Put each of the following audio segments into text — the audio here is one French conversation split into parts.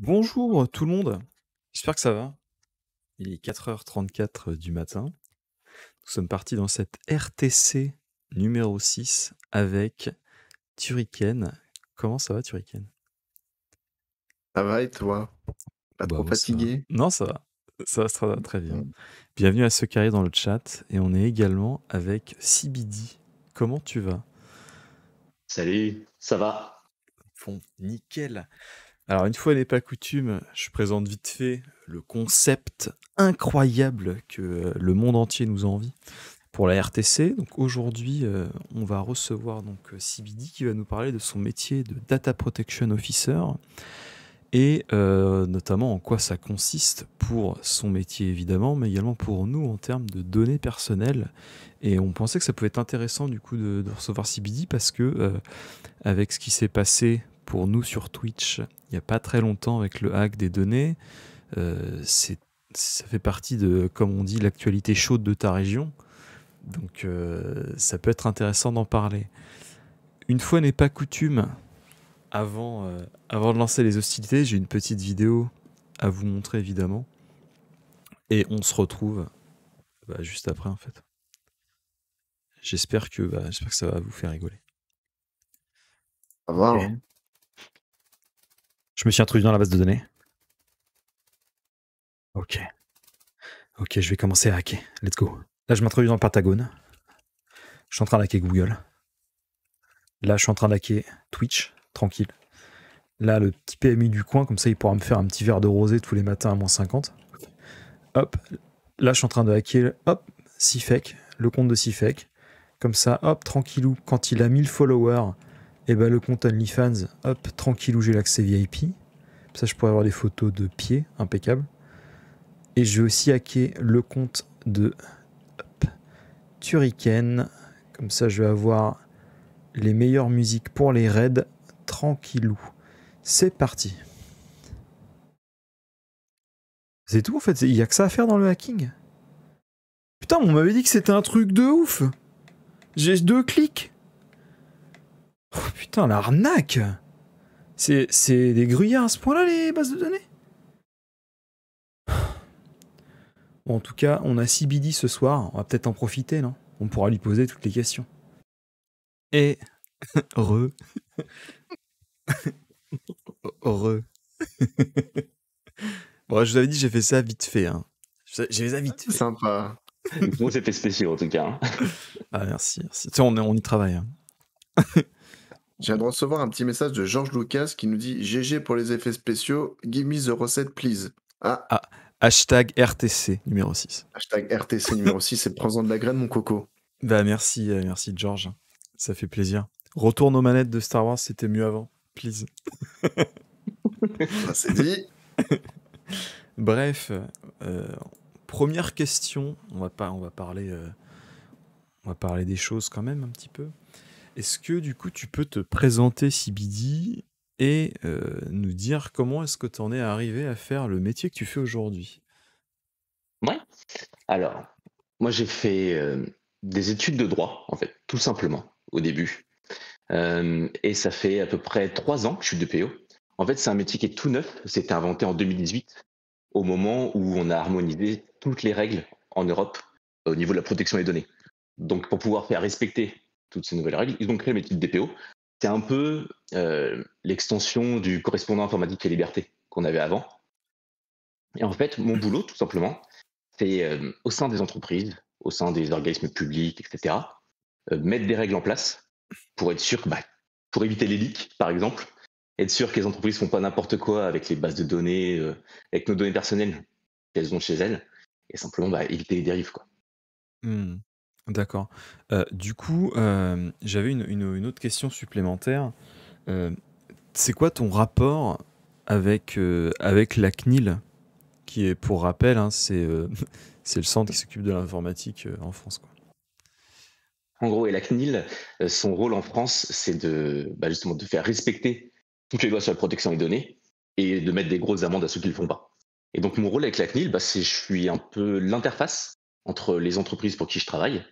Bonjour tout le monde, j'espère que ça va. Il est 4h34 du matin. Nous sommes partis dans cette RTC numéro 6 avec Turrican. Comment ça va Turrican? Ça va et toi? Pas Bah trop moi ça va. fatigué? Non ça va, ça va, ça va très bien. Mmh. Bienvenue à ceux qui arrivent dans le chat et on est également avec CBD. Comment tu vas? Salut, ça va? Bon, nickel. Alors une fois n'est pas coutume, je présente vite fait le concept incroyable que le monde entier nous envie pour la RTC. Donc aujourd'hui, on va recevoir donc CBD qui va nous parler de son métier de Data Protection Officer et notamment en quoi ça consiste pour son métier évidemment, mais également pour nous en termes de données personnelles. Et on pensait que ça pouvait être intéressant du coup de recevoir CBD parce que avec ce qui s'est passé pour nous sur Twitch il n'y a pas très longtemps avec le hack des données, ça fait partie de, comme on dit, l'actualité chaude de ta région. Donc ça peut être intéressant d'en parler. Une fois n'est pas coutume, avant de lancer les hostilités, j'ai une petite vidéo à vous montrer évidemment. Et on se retrouve juste après en fait. J'espère que ça va vous faire rigoler. Ça va, Ok. hein? Je me suis introduit dans la base de données. Ok, je vais commencer à hacker. Let's go. Là, je m'introduis dans le Pentagone. Je suis en train d'hacker Google. Là, je suis en train d'hacker Twitch, tranquille. Là, le petit PMI du coin, comme ça, il pourra me faire un petit verre de rosé tous les matins à -50. Hop, là, je suis en train de hacker, hop, Cifec, le compte de Cifec. Comme ça, hop, tranquillou, quand il a 1000 followers, et ben le compte OnlyFans, hop, tranquillou, j'ai l'accès VIP. Ça, je pourrais avoir des photos de pieds, impeccable. Et je vais aussi hacker le compte de Turrican. Comme ça, je vais avoir les meilleures musiques pour les raids, tranquillou. C'est parti. C'est tout en fait, il n'y a que ça à faire dans le hacking. Putain, on m'avait dit que c'était un truc de ouf. J'ai 2 clics. Oh, putain, l'arnaque. C'est des gruyères à ce point-là, les bases de données. Bon, en tout cas, on a CBD ce soir. On va peut-être en profiter, non? On pourra lui poser toutes les questions. Et... Re. Re. Bon, je vous avais dit, j'ai fait ça vite fait. Hein. J'ai fait ça vite C'est fait. sympa. Gros effets spéciaux en tout cas. Hein. Ah, merci. Tu sais, on y travaille. Hein. Je viens de recevoir un petit message de Georges Lucas qui nous dit GG pour les effets spéciaux, give me the recette please. Ah, Hashtag RTC numéro 6. hashtag RTC numéro 6 et prends-en de la graine, mon coco. Bah merci George. Ça fait plaisir. Retourne aux manettes de Star Wars, c'était mieux avant. Please. Ça c'est dit. Bref, première question. On va parler des choses quand même un petit peu. Est-ce que du coup tu peux te présenter CBD et nous dire comment est-ce que tu en es arrivé à faire le métier que tu fais aujourd'hui? Ouais. Alors, moi j'ai fait des études de droit, en fait, tout simplement, au début. Et ça fait à peu près 3 ans que je suis DPO. En fait, c'est un métier qui est tout neuf. C'était inventé en 2018, au moment où on a harmonisé toutes les règles en Europe au niveau de la protection des données. Donc, pour pouvoir faire respecter toutes ces nouvelles règles, ils ont créé le métier de DPO. C'est un peu l'extension du correspondant informatique et liberté qu'on avait avant. Et en fait, mon boulot, tout simplement, c'est au sein des entreprises, au sein des organismes publics, etc., mettre des règles en place pour être sûr, pour éviter les leaks, par exemple, être sûr que les entreprises ne font pas n'importe quoi avec les bases de données, avec nos données personnelles qu'elles ont chez elles, et simplement éviter les dérives, quoi. Hmm, d'accord. Du coup, j'avais une autre question supplémentaire. C'est quoi ton rapport avec la CNIL, qui est, pour rappel, hein, c'est le centre qui s'occupe de l'informatique en France, quoi. En gros, et la CNIL, son rôle en France, c'est justement de faire respecter toutes les lois sur la protection des données et de mettre des grosses amendes à ceux qui ne le font pas. Et donc, mon rôle avec la CNIL, je suis un peu l'interface entre les entreprises pour qui je travaille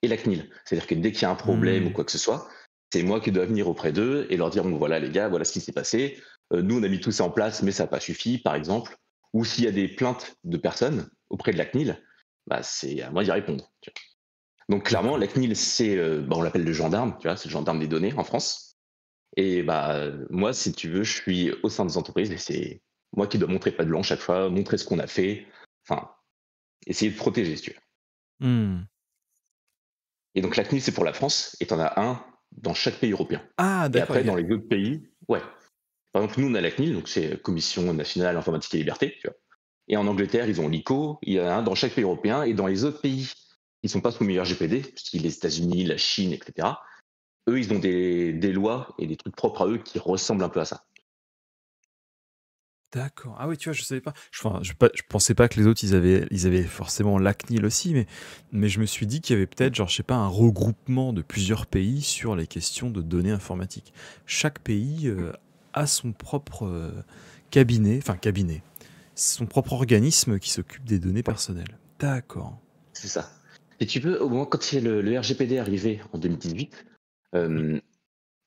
et la CNIL. C'est-à-dire que dès qu'il y a un problème ou Hmm, quoi que ce soit, c'est moi qui dois venir auprès d'eux et leur dire, bon voilà les gars, voilà ce qui s'est passé, Nous, on a mis tout ça en place, mais ça n'a pas suffi, par exemple. Ou s'il y a des plaintes de personnes auprès de la CNIL, bah, c'est à moi d'y répondre. Tu vois. Donc clairement, D'accord. la CNIL, c'est, on l'appelle le gendarme, tu vois, c'est le gendarme des données en France. Et bah, moi, si tu veux, je suis au sein des entreprises et c'est moi qui dois montrer pas de blanc chaque fois, montrer ce qu'on a fait, enfin, essayer de protéger, si tu veux. Hmm. Et donc la CNIL, c'est pour la France, et t'en as un dans chaque pays européen. Ah, Et d'accord. après, dans les autres pays, ouais. Par exemple, nous, on a la CNIL, donc c'est Commission nationale informatique et liberté, tu vois. Et en Angleterre, ils ont l'ICO, il y en a un dans chaque pays européen, et dans les autres pays qui ne sont pas soumis au RGPD, style les États-Unis, la Chine, etc., eux, ils ont des lois et des trucs propres à eux qui ressemblent un peu à ça. D'accord. Ah oui, tu vois, je savais pas. Je pensais pas que les autres, ils avaient forcément la CNIL aussi, mais je me suis dit qu'il y avait peut-être, genre, je sais pas, un regroupement de plusieurs pays sur les questions de données informatiques. Chaque pays a son propre cabinet, son propre organisme qui s'occupe des données personnelles. D'accord. C'est ça. Et tu veux, au moment quand il y a le RGPD est arrivé en 2018, Oui.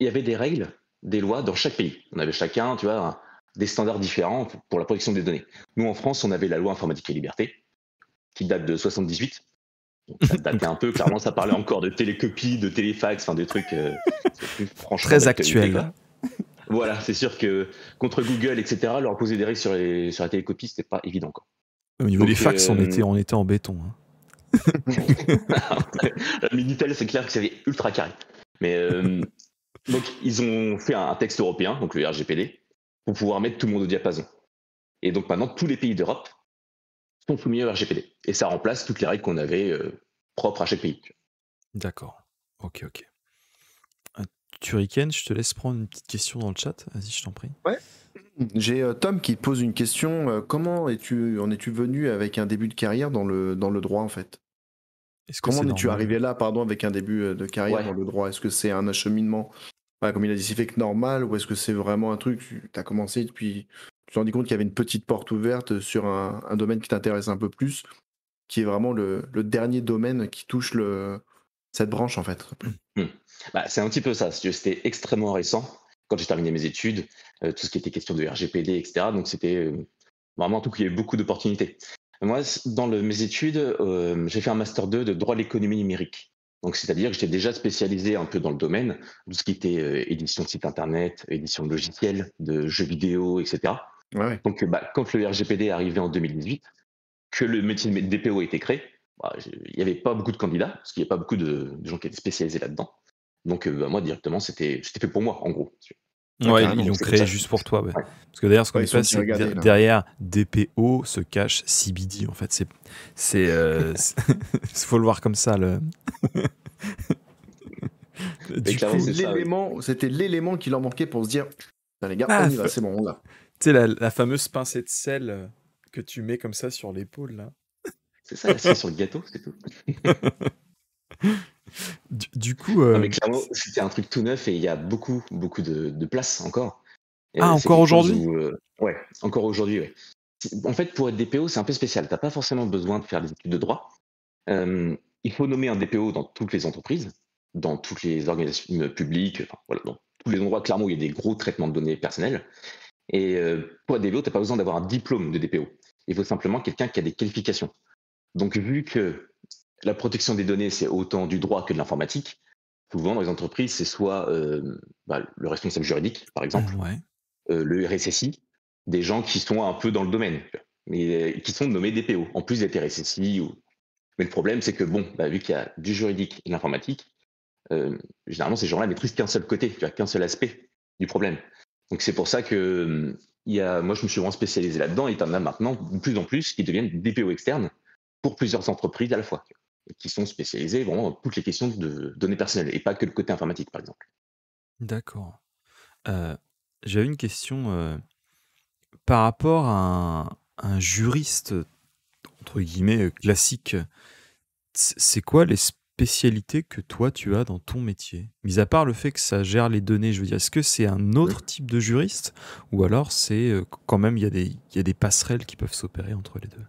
il y avait des règles, des lois dans chaque pays. On avait chacun, tu vois, des standards différents pour la protection des données. Nous, en France, on avait la loi informatique et liberté, qui date de 78. Donc ça datait un peu, clairement, ça parlait encore de télécopie, de téléfax, enfin des trucs c'est plus franchement Très d'actualité, actuel. quoi. Voilà, c'est sûr que contre Google, etc., leur poser des règles sur la télécopie, c'était pas évident, quoi. Au niveau des Donc, fax, on était en béton. Hein. la Minitel, c'est clair que c'est ultra carré. Mais donc, ils ont fait un texte européen, donc le RGPD, pour pouvoir mettre tout le monde au diapason. Et donc maintenant, tous les pays d'Europe sont soumis au RGPD. Et ça remplace toutes les règles qu'on avait propres à chaque pays. D'accord. Ok, ok. Turrican, je te laisse prendre une petite question dans le chat. Vas-y, je t'en prie. Ouais. J'ai Tom qui te pose une question. Comment en es-tu venu avec un début de carrière dans le droit, en fait? Est-ce que Comment c'est en es-tu normal? arrivé là, pardon, avec un début de carrière Ouais. dans le droit? Est-ce que c'est un acheminement, voilà, comme il a dit, si fait que normal, ou est-ce que c'est vraiment un truc, tu as commencé, puis tu t'es rendu compte qu'il y avait une petite porte ouverte sur un domaine qui t'intéresse un peu plus, qui est vraiment le dernier domaine qui touche cette branche, en fait? Bah, c'est un petit peu ça. Si tu veux, c'était extrêmement récent quand j'ai terminé mes études, tout ce qui était question de RGPD, etc. Donc c'était vraiment un truc où il y avait beaucoup d'opportunités. Moi, dans mes études, j'ai fait un master 2 de droit de l'économie numérique. Donc c'est-à-dire que j'étais déjà spécialisé un peu dans le domaine, tout ce qui était édition de site internet, édition de logiciels, de jeux vidéo, etc. Ouais, ouais. Donc quand le RGPD est arrivé en 2018, que le métier de DPO a été créé, bah, il n'y avait pas beaucoup de candidats, parce qu'il n'y a pas beaucoup de gens qui étaient spécialisés là-dedans. Donc bah, moi directement, c'était fait pour moi, en gros. Ouais, Ouais, carrément. ils l'ont C'est comme créé ça. juste pour toi, ouais. Ouais. Parce que d'ailleurs, ce qu'on Ouais, dit ils sont pas, dit, c'est que regardez, là. derrière DPO se cache CBD. En fait, faut le voir comme ça. Mais Du clairement, coup, c'est ça, oui. C'était l'élément qui leur manquait pour se dire, putain, les gars, on y paf, va, c'est bon, on l'a. tu sais la fameuse pincée de sel que tu mets comme ça sur l'épaule là. C'est ça, la cerise sur le gâteau, c'est tout. Du coup, Non, mais clairement, c'était un truc tout neuf et il y a beaucoup, beaucoup de place encore. C'est encore quelque chose aujourd'hui? où, ouais, encore aujourd'hui, ouais. En fait, pour être DPO, c'est un peu spécial. T'as pas forcément besoin de faire des études de droit. Il faut nommer un DPO dans toutes les entreprises, dans toutes les organisations publiques, enfin, voilà, dans tous les endroits clairement où il y a des gros traitements de données personnelles. Et pour être DPO, tu n'as pas besoin d'avoir un diplôme de DPO. Il faut simplement quelqu'un qui a des qualifications. Donc, vu que la protection des données, c'est autant du droit que de l'informatique, souvent dans les entreprises, c'est soit le responsable juridique, par exemple, Ouais. le RSSI, des gens qui sont un peu dans le domaine, mais qui sont nommés DPO, en plus d'être RSSI. Mais le problème, c'est que, bon, vu qu'il y a du juridique et de l'informatique, généralement, ces gens-là maîtrisent qu'un seul côté, qu'un seul aspect du problème. Donc c'est pour ça que moi, je me suis vraiment spécialisé là-dedans, et il y en a maintenant de plus en plus qui deviennent DPO externes pour plusieurs entreprises à la fois, et qui sont spécialisés vraiment dans toutes les questions de données personnelles, et pas que le côté informatique, par exemple. D'accord. J'avais une question par rapport à un juriste entre guillemets classique. C'est quoi les spécialités que toi tu as dans ton métier? Mis à part le fait que ça gère les données, je veux dire, est-ce que c'est un autre type de juriste ou alors c'est quand même il y a des passerelles qui peuvent s'opérer entre les deux?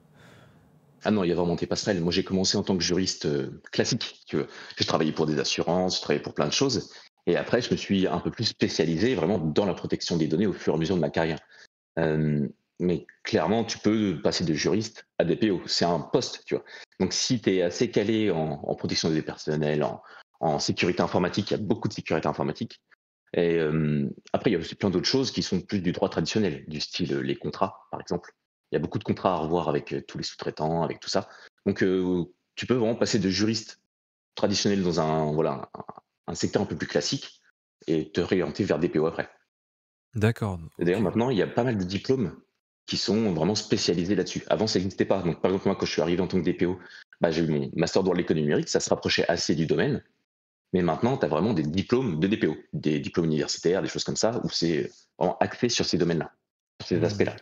Ah non, il y a vraiment des passerelles. Moi, j'ai commencé en tant que juriste classique, si tu veux. J'ai travaillé pour des assurances, j'ai travaillé pour plein de choses. Et après, je me suis un peu plus spécialisé vraiment dans la protection des données au fur et à mesure de ma carrière. Euh, mais clairement, tu peux passer de juriste à DPO. C'est un poste, tu vois. Donc, si tu es assez calé en protection des données personnelles, en sécurité informatique, il y a beaucoup de sécurité informatique. Et après, il y a aussi plein d'autres choses qui sont plus du droit traditionnel, du style les contrats, par exemple. Il y a beaucoup de contrats à revoir avec tous les sous-traitants, avec tout ça. Donc, tu peux vraiment passer de juriste traditionnel dans un secteur un peu plus classique et te réorienter vers DPO après. D'accord, Et d'ailleurs, ok. maintenant, il y a pas mal de diplômes qui sont vraiment spécialisés là-dessus. Avant, ça n'existait pas. Donc, par exemple, moi, quand je suis arrivé en tant que DPO, j'ai eu mon master droit de l'économie numérique, ça se rapprochait assez du domaine. Mais maintenant, tu as vraiment des diplômes de DPO, des diplômes universitaires, des choses comme ça, où c'est vraiment axé sur ces domaines-là, sur ces Hmm. aspects-là.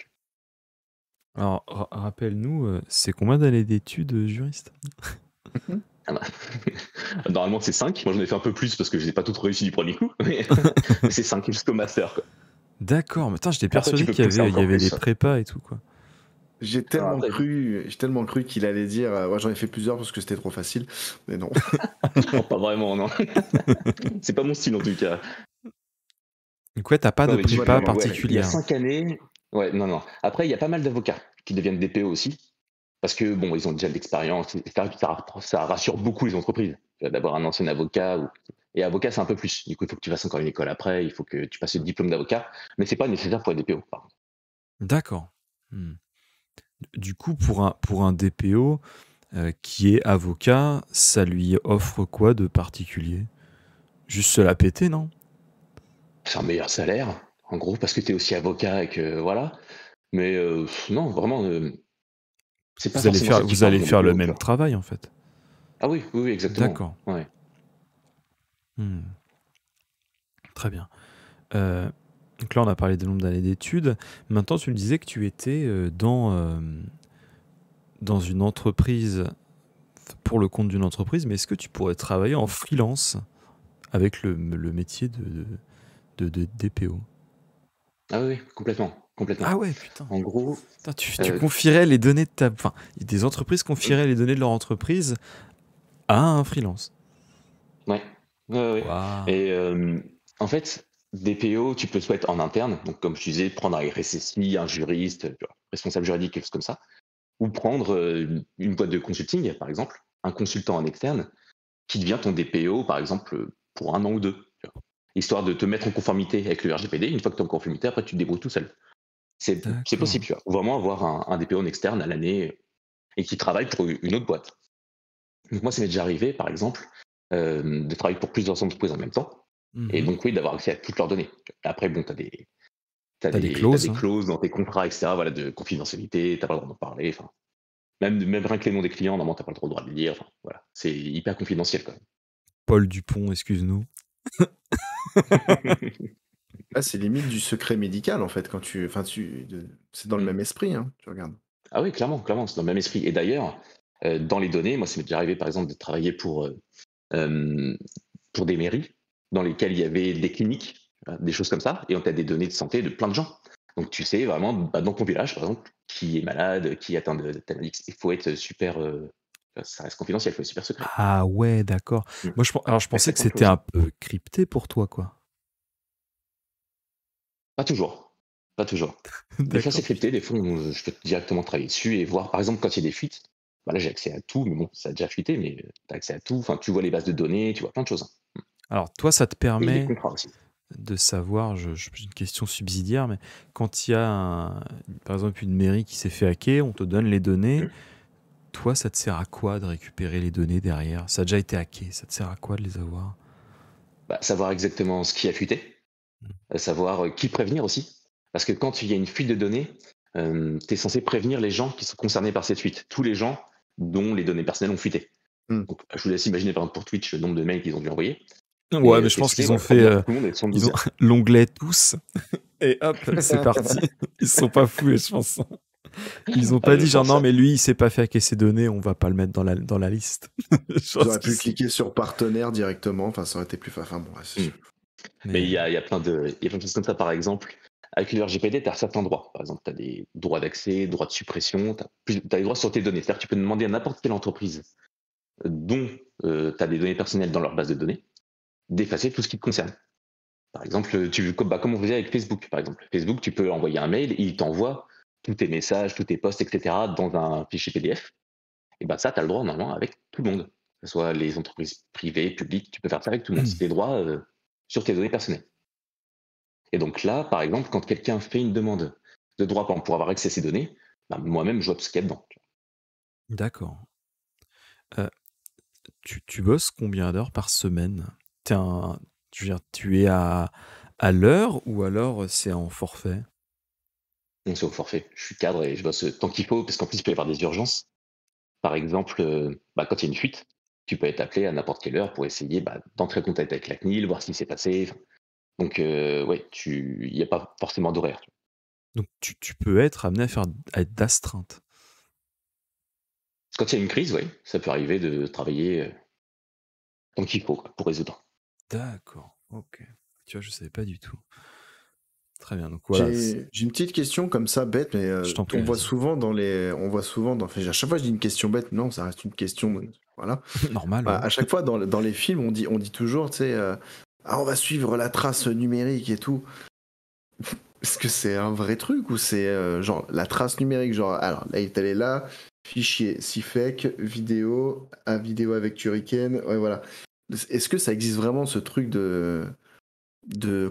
Alors, rappelle-nous, c'est combien d'années d'études juriste? Ah bah. Normalement, c'est 5. Moi, j'en ai fait un peu plus parce que je n'ai pas tout réussi du premier coup. Mais c'est 5 jusqu'au master, quoi. D'accord, mais attends, j'étais Après, tu persuadé peux qu'il y pousser avait, il y encore avait des plus. prépas et tout, quoi. J'ai Alors tellement après, cru qu'il allait dire. Ouais, j'en ai fait plusieurs parce que c'était trop facile. Mais non. non, pas vraiment, non. C'est pas mon style, en tout cas. Donc ouais, t'as pas Non, de mais tu prépa peux, ouais, il y a particulière. 5 années. Ouais, non, non. Après, il y a pas mal d'avocats qui deviennent DPO aussi. Parce que, bon, ils ont déjà de l'expérience. Ça rassure beaucoup les entreprises d'avoir un ancien avocat. Et avocat, c'est un peu plus. Du coup, il faut que tu fasses encore une école après. Il faut que tu passes le diplôme d'avocat. Mais c'est pas nécessaire pour être DPO, par contre. D'accord. Hmm. Du coup, pour un DPO qui est avocat, ça lui offre quoi de particulier? Juste se la péter, non? C'est un meilleur salaire, en gros, parce que tu es aussi avocat et que voilà. Mais non, vraiment, c'est pas forcément ça qui Vous compte, allez mon faire le DPO, tu même vois. travail, en fait. Ah oui, oui, oui, exactement. D'accord. Ouais. Hmm. Très bien. Donc là, on a parlé du nombre d'années d'études. Maintenant, tu me disais que tu étais dans une entreprise, pour le compte d'une entreprise, mais est-ce que tu pourrais travailler en freelance avec le métier de DPO? Ah oui, complètement, complètement. Ah ouais, putain. En gros, Putain, tu euh, confierais les données de ta... Enfin, des entreprises confieraient les données de leur entreprise à un freelance. ouais, ouais, ouais. Waouh. Et en fait, DPO, tu peux soit être en interne, donc comme je disais, prendre un RSSI, un juriste, tu vois, responsable juridique, quelque chose comme ça, ou prendre une boîte de consulting, par exemple, un consultant en externe, qui devient ton DPO, par exemple, pour 1 an ou 2, tu vois, histoire de te mettre en conformité avec le RGPD. Une fois que tu es en conformité, après tu te débrouilles tout seul. C'est D'accord. possible, tu vois. Ou vraiment avoir un DPO en externe à l'année et qui travaille pour une autre boîte. Donc moi, ça m'est déjà arrivé, par exemple, de travailler pour plusieurs entreprises en même temps. Et Mhm. donc, oui, d'avoir accès à toutes leurs données. Après, bon, T'as des t'as clauses, des hein. clauses dans tes contrats, etc., voilà, de confidentialité, t'as pas le droit d'en parler. Enfin, même rien que les noms des clients, normalement, t'as pas le droit de les dire. Enfin, voilà, c'est hyper confidentiel, quand Paul Dupont, excuse-nous. même. Ah, c'est limite du secret médical en fait quand c'est dans le Mm. même esprit, hein, tu regardes. Ah oui, clairement, clairement, c'est dans le même esprit. Et d'ailleurs, dans les données, moi, ça m'est déjà arrivé, par exemple, de travailler euh, pour des mairies dans lesquelles il y avait des cliniques, des choses comme ça, et on a des données de santé de plein de gens. Donc tu sais vraiment, dans ton village, par exemple, qui est malade, qui est atteint de tel X. Il faut être super... ça reste confidentiel, il faut être super secret. Ah ouais, d'accord. Mm. Moi, alors, je Ouais, pensais c'est que plein de c'était choses. un peu crypté pour toi, quoi. Pas toujours. Pas toujours. Des fois, c'est D'accord. crypté, des fois, je peux directement travailler dessus et voir, par exemple, quand il y a des fuites, bah là, j'ai accès à tout, mais bon, ça a déjà fuité, mais tu as accès à tout. Enfin, tu vois les bases de données, tu vois plein de choses. Alors, toi, ça te Et les permet contrats aussi. de savoir, j'ai une question subsidiaire, mais quand il y a, par exemple, une mairie qui s'est fait hacker, on te donne les données. Mm. Toi, ça te sert à quoi de récupérer les données derrière? Ça a déjà été hacké, ça te sert à quoi de les avoir? Bah, savoir exactement ce qui a fuité, savoir qui prévenir aussi. Parce que quand il y a une fuite de données, tu es censé prévenir les gens qui sont concernés par cette fuite, tous les gens dont les données personnelles ont fuité. Hmm. Donc, je vous laisse imaginer par exemple pour Twitch le nombre de mails qu'ils ont dû envoyer. Ouais, Mais mais je tu es pense censé qu'ils ont fait, prévenir tout le monde et sans ils ont dire. l'onglet tous, et hop, c'est parti. Ils se sont pas fous, je pense. Ils ont Ah, pas je dit genre pense. non, mais lui, il s'est pas fait hacker ses données, on va pas le mettre dans la liste. Je Ils pense auraient qu'ils pu sont- cliquer sur partenaire directement, enfin ça aurait été plus facile. Enfin bon, ouais, Hmm. Mais Mais il y a plein de choses comme ça, par exemple. Avec le RGPD, tu as certains droits. Par exemple, tu as des droits d'accès, droits de suppression, tu as des droits sur tes données. C'est-à-dire que tu peux demander à n'importe quelle entreprise dont tu as des données personnelles dans leur base de données, d'effacer tout ce qui te concerne. Par exemple, comme on faisait avec Facebook, par exemple. Facebook, tu peux envoyer un mail et il t'envoie tous tes messages, tous tes posts, etc. dans un fichier PDF. Et ben ça, tu as le droit normalement avec tout le monde. Que ce soit les entreprises privées, publiques, tu peux faire ça avec tout le monde. C'est des droits sur tes données personnelles. Et donc là, par exemple, quand quelqu'un fait une demande de droit pour avoir accès à ces données, bah, moi-même, je vois tout ce qu'il y a dedans. D'accord. Euh, tu bosses combien d'heures par semaine? T'es un, tu veux dire, tu es à l'heure ou alors c'est en forfait? Donc c'est au forfait. Je suis cadre et je bosse tant qu'il faut, parce qu'en plus, il peut y avoir des urgences. Par exemple, quand il y a une fuite, tu peux être appelé à n'importe quelle heure pour essayer d'entrer en contact avec la CNIL, voir ce qui s'est passé. Donc, ouais, il n'y a pas forcément d'horaire. Donc tu peux être amené à être d'astreinte. Quand il y a une crise, ouais, ça peut arriver de travailler tant qu'il faut pour résoudre. D'accord, ok. Tu vois, je savais pas du tout. Très bien, donc voilà. J'ai une petite question comme ça, bête, mais Je t'en prie, on voit vas-y. souvent enfin, à chaque fois je dis une question bête, non, ça reste une question, voilà. Normal, Bah, ouais. à chaque fois dans les films, on dit toujours, tu sais, ah, on va suivre la trace numérique et tout. Est-ce que c'est un vrai truc ou c'est genre la trace numérique, genre, alors là, elle est là, fichier, fake, vidéo, vidéo avec Turrican, ouais, voilà. Est-ce que ça existe vraiment ce truc de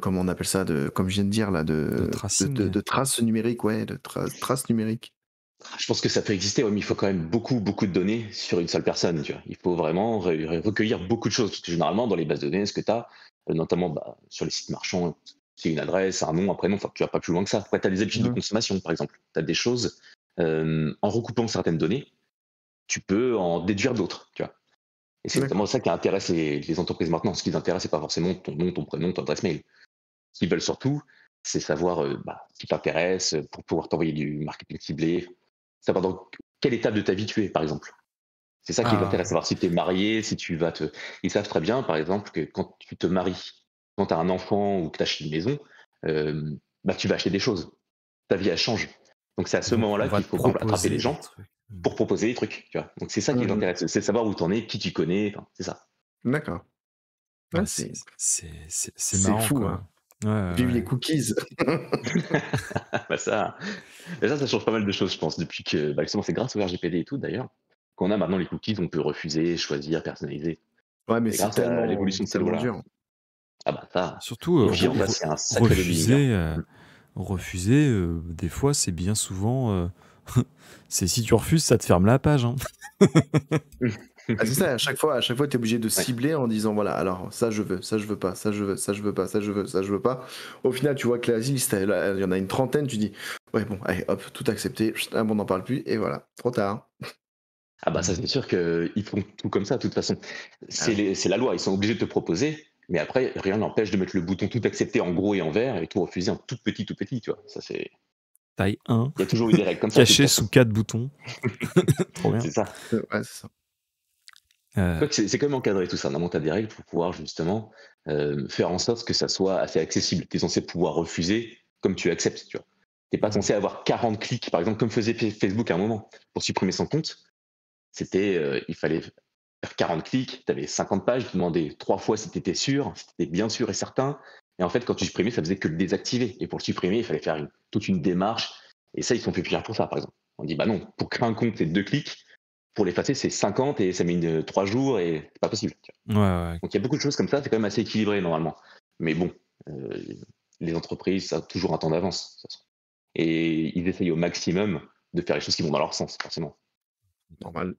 comment on appelle ça, comme je viens de dire là, De tracing. de traces numériques, ouais, de traces numériques. Je pense que ça peut exister, ouais, mais il faut quand même beaucoup, beaucoup de données sur une seule personne. Tu vois. Il faut vraiment recueillir beaucoup de choses. Parce que généralement, dans les bases de données, ce que tu as, notamment sur les sites marchands, c'est une adresse, un nom, un prénom, enfin, tu vas pas plus loin que ça. Après, tu as des habitudes de Mhm. consommation, par exemple. Tu as des choses, en recoupant certaines données, tu peux en déduire d'autres. Tu vois. Et c'est notamment D'accord. ça qui intéresse les entreprises maintenant. Ce qui les intéresse, c'est pas forcément ton nom, ton prénom, ton adresse mail. Ce qu'ils veulent surtout, c'est savoir ce qui t'intéresse pour pouvoir t'envoyer du marketing ciblé, savoir dans quelle étape de ta vie tu es, par exemple. C'est ça qui les Ah, intéresse, savoir si tu es marié, si tu vas te. Ils savent très bien, par exemple, que quand tu te maries, quand tu as un enfant ou que tu achètes une maison, euh, tu vas acheter des choses. Ta vie, elle change. Donc c'est à ce donc on moment-là va qu'il te faut, par exemple, attraper les proposer des gens trucs. pour proposer des trucs. Tu vois. Donc c'est ça qui les Mhm. intéresse, c'est savoir où tu en es, qui tu connais, enfin, c'est ça. D'accord. Ouais, Ouais, c'est c'est marrant, fou, quoi. hein. Ouais, Vive ouais. les cookies. ça, ça change pas mal de choses, je pense, depuis que justement c'est grâce au RGPD et tout d'ailleurs qu'on a maintenant les cookies, on peut refuser, choisir, personnaliser. Ouais, mais C'est grâce à l'évolution de ces tellement lois-là. dur. Ah bah ça, Surtout, et puis en face, c'est un sacré lobbying. Hein. refuser, des fois, c'est bien souvent... c'est si tu refuses, ça te ferme la page, hein. Ah, c'est ça, à chaque fois, tu es obligé de Ouais. cibler en disant voilà, alors ça je veux, ça je veux pas, ça je veux, ça je veux pas, ça je veux, ça je veux pas. Au final, tu vois que la liste, il y en a une trentaine, tu dis ouais, bon, allez, hop, tout accepté, ah, bon, on n'en parle plus, et voilà, trop tard. Ah bah ça c'est sûr qu'ils font tout comme ça de toute façon. Ah ouais. C'est la loi, ils sont obligés de te proposer, mais après rien n'empêche de mettre le bouton tout accepté en gros et en vert et tout refuser en tout petit, tu vois. Ça c'est, Taille 1, il y a toujours eu des règles comme ça de toute caché façon. sous 4 boutons. Trop bien. C'est ça. Ouais, c'est ça. Quoique c'est quand même encadré tout ça. Normalement, tu as des règles pour pouvoir justement faire en sorte que ça soit assez accessible. Tu es censé pouvoir refuser comme tu acceptes. Tu vois. Tu n'es pas censé avoir 40 clics, par exemple, comme faisait Facebook à un moment. Pour supprimer son compte, il fallait faire 40 clics, tu avais 50 pages, tu demandais 3 fois si tu étais sûr, si tu étais bien sûr et certain. Et en fait, quand tu supprimais, ça faisait que le désactiver. Et pour le supprimer, il fallait faire toute une démarche. Et ça, ils sont fait pire pour ça, par exemple. On dit, bah non, pour créer un compte, c'est 2 clics. Pour l'effacer, c'est 50 et ça met 3 jours et c'est pas possible. Tu vois. Ouais. Donc il y a beaucoup de choses comme ça, c'est quand même assez équilibré normalement. Mais bon, les entreprises, ça a toujours un temps d'avance. De toute façon. Et ils essayent au maximum de faire les choses qui vont dans leur sens, forcément. Normal.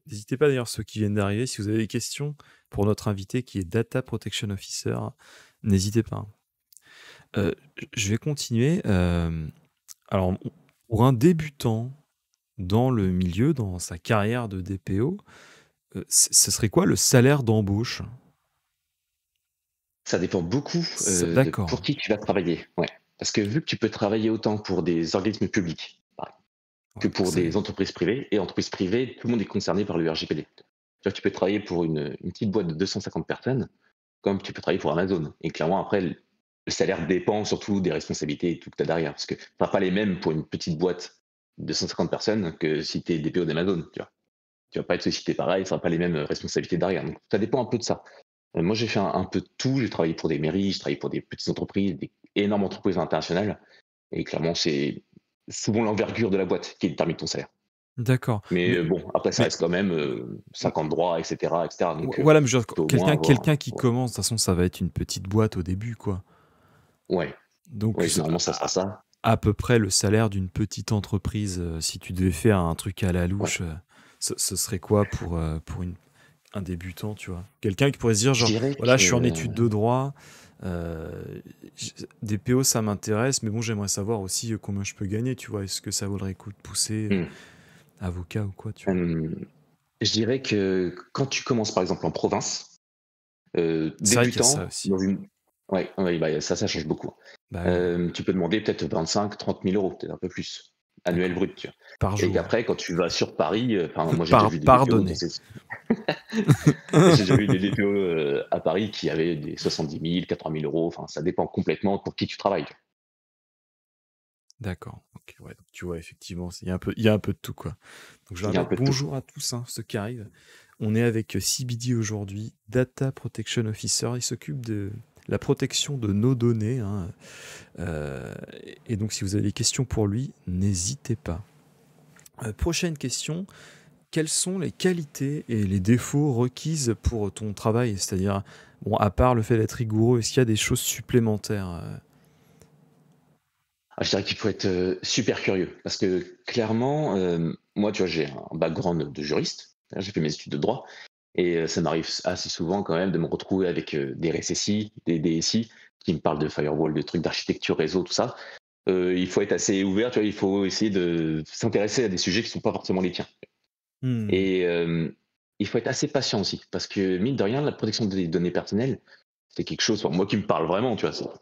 N'hésitez pas d'ailleurs, ceux qui viennent d'arriver, si vous avez des questions pour notre invité qui est Data Protection Officer, n'hésitez pas. Je vais continuer. Alors, pour un débutant dans le milieu, dans sa carrière de DPO, ce serait quoi le salaire d'embauche? Ça dépend beaucoup de D'accord. pour qui tu vas travailler. Ouais. Parce que vu que tu peux travailler autant pour des organismes publics pareil, que Ouais, pour des entreprises privées, et entreprises privées, tout le monde est concerné par le RGPD. Tu peux travailler pour une petite boîte de 250 personnes, comme tu peux travailler pour Amazon. Et clairement, après, le salaire dépend surtout des responsabilités et tout que tu as derrière. Parce que tu n'auras pas les mêmes pour une petite boîte de 150 personnes que si tu es DPO d'Amazon. Tu vas pas être sollicité pareil, ça n'aura pas les mêmes responsabilités derrière. Donc ça dépend un peu de ça. Moi, j'ai fait un peu de tout. J'ai travaillé pour des mairies, j'ai travaillé pour des petites entreprises, des énormes entreprises internationales. Et clairement, c'est souvent l'envergure de la boîte qui détermine ton salaire. D'accord. Mais bon, après, ça Mais reste quand même 50 droits, etc., etc. Donc, voilà, mais je veux tu dire, peux au moins avoir. quelqu'un qui Ouais, commence, de toute façon, ça va être une petite boîte au début, quoi. ouais, Donc, ouais, généralement, ça sera ça. à peu près le salaire d'une petite entreprise, si tu devais faire un truc à la Ouais. louche, ce serait quoi pour un débutant, tu vois? Quelqu'un qui pourrait se dire, Je genre, dirais voilà, je suis en que. études de droit, des PO, ça m'intéresse, mais bon, j'aimerais savoir aussi combien je peux gagner, tu vois? Est-ce que ça vaudrait le coup de pousser Hmm. avocat ou quoi, tu vois? Euh, je dirais que quand tu commences, par exemple, en province, C'est vrai qu'il y a ça débutant, aussi. dans une. Ouais, ouais, bah, ça change beaucoup. Bah oui, Tu peux demander peut-être 25, 30 000 euros, peut-être un peu plus, annuel d'accord. brut, tu vois. Par Et jour. qu'après, quand tu vas sur Paris, enfin, moi j'ai déjà vu des DPO dans Pardonné. ces. J'ai déjà vu des DPO à Paris qui avaient des 70 000, 80 000 euros. Enfin, ça dépend complètement pour qui tu travailles. D'accord. Ok, ouais. Donc, tu vois, effectivement, il y a un peu de tout, quoi. Donc, je Il vais y a un mettre peu de tout. bonjour à tous, hein, ceux qui arrivent. On est avec CBD aujourd'hui, Data Protection Officer. Il s'occupe de la protection de nos données, hein. Euh, et donc, si vous avez des questions pour lui, n'hésitez pas. Prochaine question. Quelles sont les qualités et les défauts requises pour ton travail? C'est-à-dire, bon, à part le fait d'être rigoureux, est-ce qu'il y a des choses supplémentaires? Je dirais qu'il faut être super curieux parce que clairement, moi, tu vois, j'ai un background de juriste. J'ai fait mes études de droit et ça m'arrive assez souvent quand même de me retrouver avec des RSSI, des DSI qui me parlent de firewall, de trucs d'architecture réseau, tout ça. Il faut être assez ouvert, tu vois, il faut essayer de s'intéresser à des sujets qui sont pas forcément les tiens. Hmm. Et il faut être assez patient aussi, parce que mine de rien, la protection des données personnelles, c'est quelque chose, moi qui me parle vraiment, tu vois.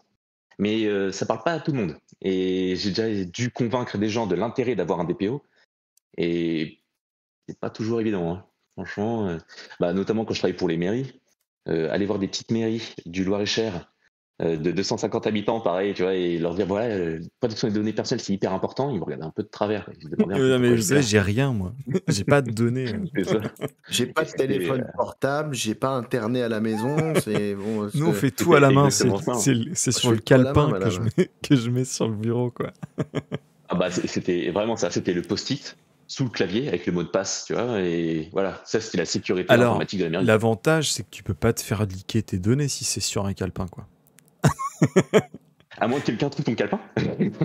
Mais ça parle pas à tout le monde. Et j'ai déjà dû convaincre des gens de l'intérêt d'avoir un DPO, et c'est pas toujours évident, hein. Franchement, bah, notamment quand je travaille pour les mairies, aller voir des petites mairies du Loir-et-Cher de 250 habitants, pareil, tu vois, et leur dire voilà, protection des données personnelles, c'est hyper important. Ils me regardaient un peu de travers. Ils se demandaient un peu Non, mais pourquoi vous j'étais savez, là. j'ai rien, moi. J'ai pas de données. C'est ça. J'ai Et pas de téléphone portable, j'ai pas internet à la maison, c'est bon, Nous, on fait tout à c'était la main. exactement ça, hein. C'est je sur fais le tout à la main, calepin madame. que je mets sur le bureau, quoi. Ah bah, c'était vraiment ça, c'était le post-it sous le clavier avec le mot de passe, tu vois, et voilà, ça c'était la sécurité Alors, informatique de la mairie. l'avantage, c'est que tu peux pas te faire liquer tes données si c'est sur un calepin, quoi. À moins que quelqu'un trouve ton calepin.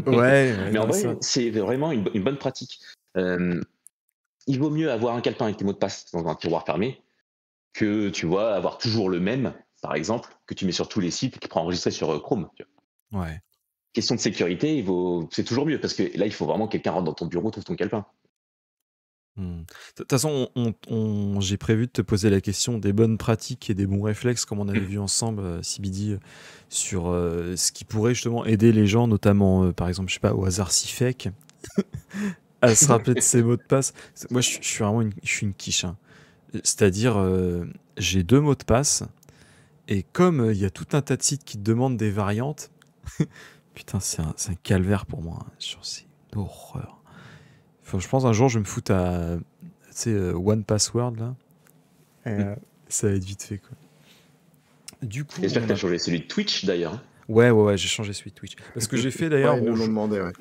Ouais, Mais en non, vrai, ça. c'est vraiment une bonne pratique. Euh, il vaut mieux avoir un calepin avec tes mots de passe dans un tiroir fermé que, tu vois, avoir toujours le même, par exemple, que tu mets sur tous les sites et qui prend enregistré sur Chrome. Tu vois. Ouais. Question de sécurité, c'est toujours mieux parce que là, il faut vraiment que quelqu'un rentre dans ton bureau, trouve ton calepin. Hmm. De toute façon, j'ai prévu de te poser la question des bonnes pratiques et des bons réflexes, comme on avait vu ensemble, CBD, sur ce qui pourrait justement aider les gens, notamment, par exemple, je sais pas, au hasard Sifek, à se rappeler de ses mots de passe. Moi, je suis vraiment je suis une quiche, hein. C'est-à-dire, j'ai 2 mots de passe, et comme il y a tout un tas de sites qui te demandent des variantes, putain, c'est un calvaire pour moi, hein. C'est une horreur. Je pense un jour, je vais me foutre à, tu sais, One Password, là. Ça va être vite fait, quoi. Du coup, J'espère que tu as changé celui de Twitch d'ailleurs, hein. Ouais, j'ai changé celui de Twitch. Parce que j'ai fait d'ailleurs, Ouais, ils nous l'ont demandé, ouais.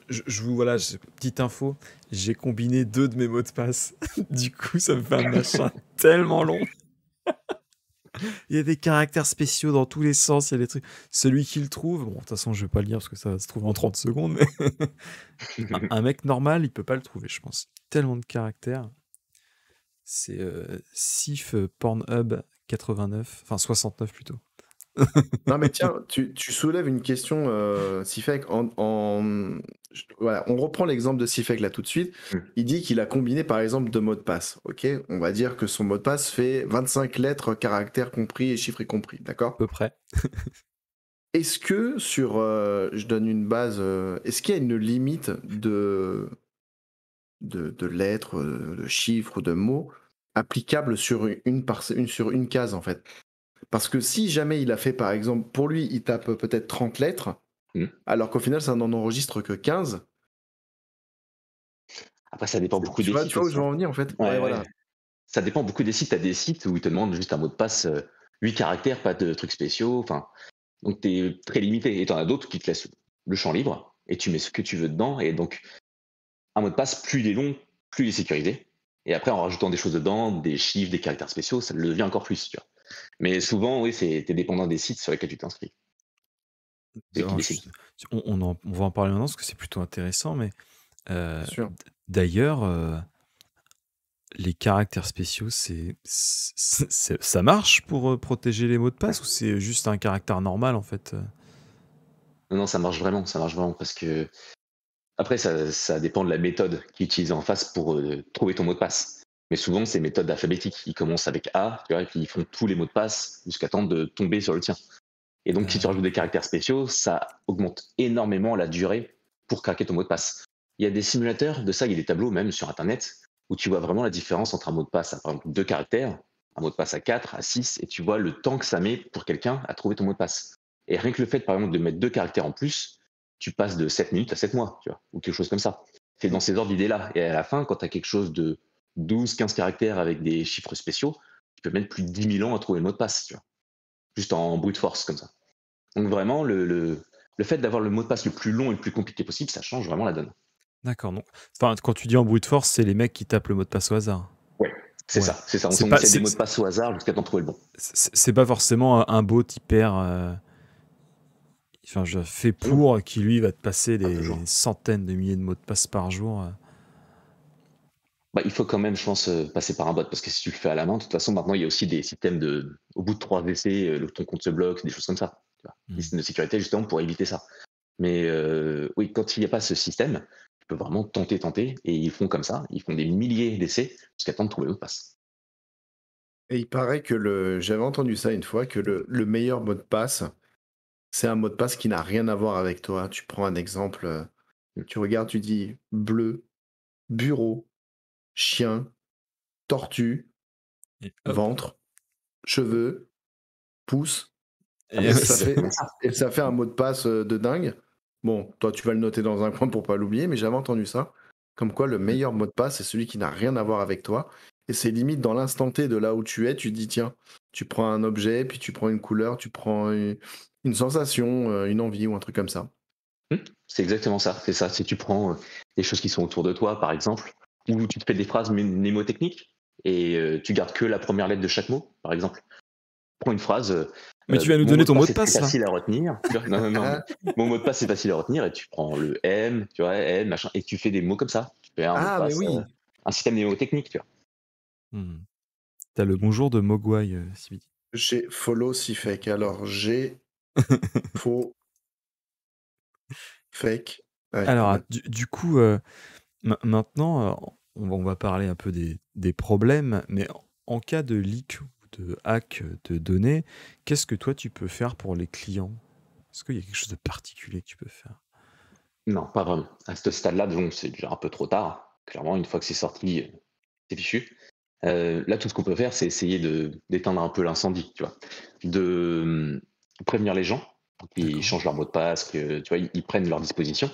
voilà, petite info, j'ai combiné 2 de mes mots de passe. Du coup, ça me fait un machin tellement long. Il y a des caractères spéciaux dans tous les sens, il y a des trucs. Celui qui le trouve, bon, de toute façon, je vais pas le lire parce que ça va se trouver en 30 secondes, mais un mec normal, il peut pas le trouver, je pense. Tellement de caractères. C'est Sif Pornhub 89, enfin 69 plutôt. Non, mais tiens, tu soulèves une question, Sifek. Voilà, on reprend l'exemple de Sifek là tout de suite. Il dit qu'il a combiné par exemple 2 mots de passe. Ok, on va dire que son mot de passe fait 25 lettres, caractères compris et chiffres compris. À D'accord? peu près. Est-ce que sur, je donne une base, est-ce qu'il y a une limite de lettres, de chiffres, de mots applicables sur sur une case en fait? Parce que si jamais il a fait, par exemple, pour lui, il tape peut-être 30 lettres, Mm. alors qu'au final, ça n'en enregistre que 15. Après, ça dépend beaucoup des Tu sites vois où je aussi, veux hein. en venir, en fait? Ouais, Ouais, voilà. ouais. Ça dépend beaucoup des sites. Tu as des sites où ils te demandent juste un mot de passe 8 caractères, pas de trucs spéciaux. Enfin, donc tu es très limité. Et tu en as d'autres qui te laissent le champ libre et tu mets ce que tu veux dedans. Et donc, un mot de passe, plus il est long, plus il est sécurisé. Et après, en rajoutant des choses dedans, des chiffres, des caractères spéciaux, ça le devient encore plus. Tu vois. Mais souvent, oui, t'es dépendant des sites sur lesquels tu t'inscris. C'est eux qui Alors, décident. on va en parler maintenant parce que c'est plutôt intéressant, mais Bien sûr. d'ailleurs, les caractères spéciaux, ça marche pour protéger les mots de passe ou c'est juste un caractère normal en fait Non, non, ça marche vraiment parce que après, ça dépend de la méthode qui est utilisée en face pour trouver ton mot de passe. Mais souvent, c'est méthode alphabétique. Ils commencent avec A, tu vois, et puis ils font tous les mots de passe jusqu'à temps de tomber sur le tien. Et donc, si tu rajoutes des caractères spéciaux, ça augmente énormément la durée pour craquer ton mot de passe. Il y a des simulateurs de ça, il y a des tableaux même sur Internet où tu vois vraiment la différence entre un mot de passe à, par exemple, 2 caractères, un mot de passe à 4, à 6, et tu vois le temps que ça met pour quelqu'un à trouver ton mot de passe. Et rien que le fait, par exemple, de mettre 2 caractères en plus, tu passes de 7 minutes à 7 mois, tu vois, ou quelque chose comme ça. C'est dans ces ordres d'idées-là. Et à la fin, quand tu as quelque chose de 12, 15 caractères avec des chiffres spéciaux, tu peux mettre plus de 10 000 ans à trouver le mot de passe, tu vois, juste en brute force comme ça. Donc vraiment, le fait d'avoir le mot de passe le plus long et le plus compliqué possible, ça change vraiment la donne. D'accord, donc enfin, quand tu dis en brute force, c'est les mecs qui tapent le mot de passe au hasard. Ouais, c'est Ouais. ça, c'est ça. On C'est pas, essaie des c'est, mots de passe au hasard jusqu'à t'en trouver le bon. c'est pas forcément un bot hyper enfin, fait Ah non, pour qui lui va te passer pas des toujours. centaines de milliers de mots de passe par jour. Bah, il faut quand même, je pense, passer par un bot parce que si tu le fais à la main, de toute façon, maintenant, il y a aussi des systèmes de, au bout de 3 essais, ton compte se bloque, des choses comme ça. Tu vois. Des systèmes de sécurité justement pour éviter ça. Mais oui, quand il n'y a pas ce système, tu peux vraiment tenter, et ils font comme ça, ils font des milliers d'essais jusqu'à temps de trouver le mot de passe. Et il paraît que j'avais entendu ça une fois, que le meilleur mot de passe, c'est un mot de passe qui n'a rien à voir avec toi. Tu prends un exemple, Mm. tu regardes, tu dis bleu, bureau, chien, tortue, Et hop. ventre, cheveux, pouce, Ah, Et mais et c'est ça fait, exactement ça. et ça fait un mot de passe de dingue. Bon, toi, tu vas le noter dans un coin pour pas l'oublier, mais j'avais entendu ça. Comme quoi, le Mm. meilleur mot de passe, c'est celui qui n'a rien à voir avec toi. Et c'est limite dans l'instant T de là où tu es, tu dis, tiens, tu prends un objet, puis tu prends une couleur, tu prends une sensation, une envie ou un truc comme ça. Mm. C'est exactement ça. C'est ça. Si tu prends des choses qui sont autour de toi, par exemple, ou tu te fais des phrases mnémotechniques et tu gardes que la première lettre de chaque mot, par exemple. Prends une phrase. Mais tu vas nous Mon donner mot de ton mot passe de est passe là. facile à retenir. Tu vois. Non, non, non. Mais mon mot de passe est facile à retenir et tu prends le M, tu vois, M, machin, et tu fais des mots comme ça. Tu fais un mot de Ah, mais passe, oui, un système mnémotechnique, tu vois. Hmm. T'as le bonjour de Mogwai, Sibidi. j'ai follow si fake. Alors, j'ai faux fake. Ouais, pas Alors, mal. du coup, maintenant, on va parler un peu des problèmes, mais en cas de leak ou de hack de données, qu'est-ce que toi tu peux faire pour les clients? Est-ce qu'il y a quelque chose de particulier que tu peux faire? Non, pas vraiment. À ce stade-là, donc, c'est déjà un peu trop tard. Clairement, une fois que c'est sorti, c'est fichu. Là, tout ce qu'on peut faire, c'est essayer d'éteindre un peu l'incendie, tu vois. De prévenir les gens pour qu'ils D'accord. changent leur mot de passe, que tu vois, ils prennent leurs dispositions.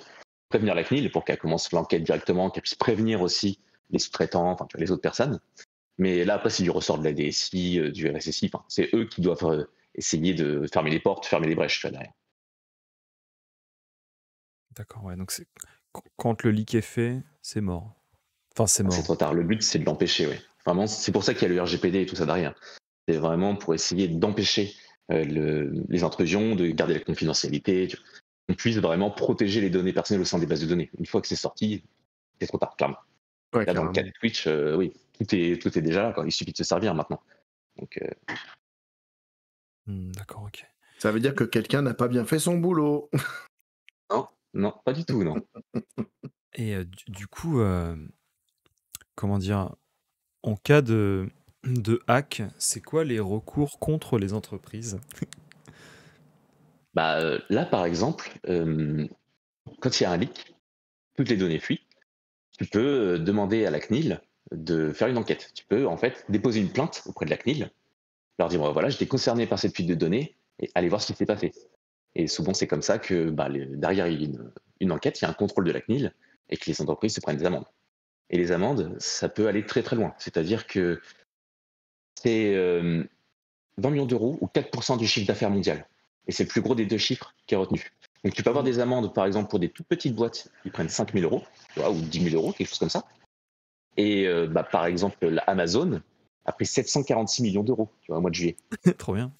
Prévenir la CNIL pour qu'elle commence l'enquête directement, qu'elle puisse prévenir aussi les sous-traitants, enfin, tu vois, les autres personnes. Mais là, après, c'est du ressort de la DSI, du RSSI. Enfin, c'est eux qui doivent essayer de fermer les portes, fermer les brèches, tu vois, derrière. D'accord, ouais. Donc, quand le leak est fait, c'est mort. Enfin, c'est Ah, c'est mort. trop tard. Le but, c'est de l'empêcher, ouais. Vraiment, c'est pour ça qu'il y a le RGPD et tout ça derrière. C'est vraiment pour essayer d'empêcher les intrusions, de garder la confidentialité, qu'on puisse vraiment protéger les données personnelles au sein des bases de données. Une fois que c'est sorti, c'est trop tard, clairement. Ouais, Là, dans le cas carrément. de Twitch, oui, tout est déjà là, quoi. Il suffit de se servir maintenant. Donc, D'accord, ok. Ça veut dire que quelqu'un n'a pas bien fait son boulot. non, non, pas du tout, non. Et du coup, comment dire, en cas de hack, c'est quoi les recours contre les entreprises? Bah, là, par exemple, quand il y a un leak, toutes les données fuient. Tu peux demander à la CNIL de faire une enquête. Tu peux en fait déposer une plainte auprès de la CNIL, leur dire voilà, j'étais concerné par cette fuite de données et aller voir ce qui s'est passé. Et souvent, c'est comme ça que derrière il y a une enquête, il y a un contrôle de la CNIL et que les entreprises se prennent des amendes. Et les amendes, ça peut aller très très loin. C'est-à-dire que c'est 20 millions d'euros ou 4% du chiffre d'affaires mondial. Et c'est le plus gros des deux chiffres qui est retenu. Donc tu peux avoir des amendes, par exemple, pour des toutes petites boîtes, ils prennent 5 000 euros, tu vois, ou 10 000 euros, quelque chose comme ça. Et par exemple, Amazon a pris 746 millions d'euros, tu vois, au mois de juillet. Trop bien.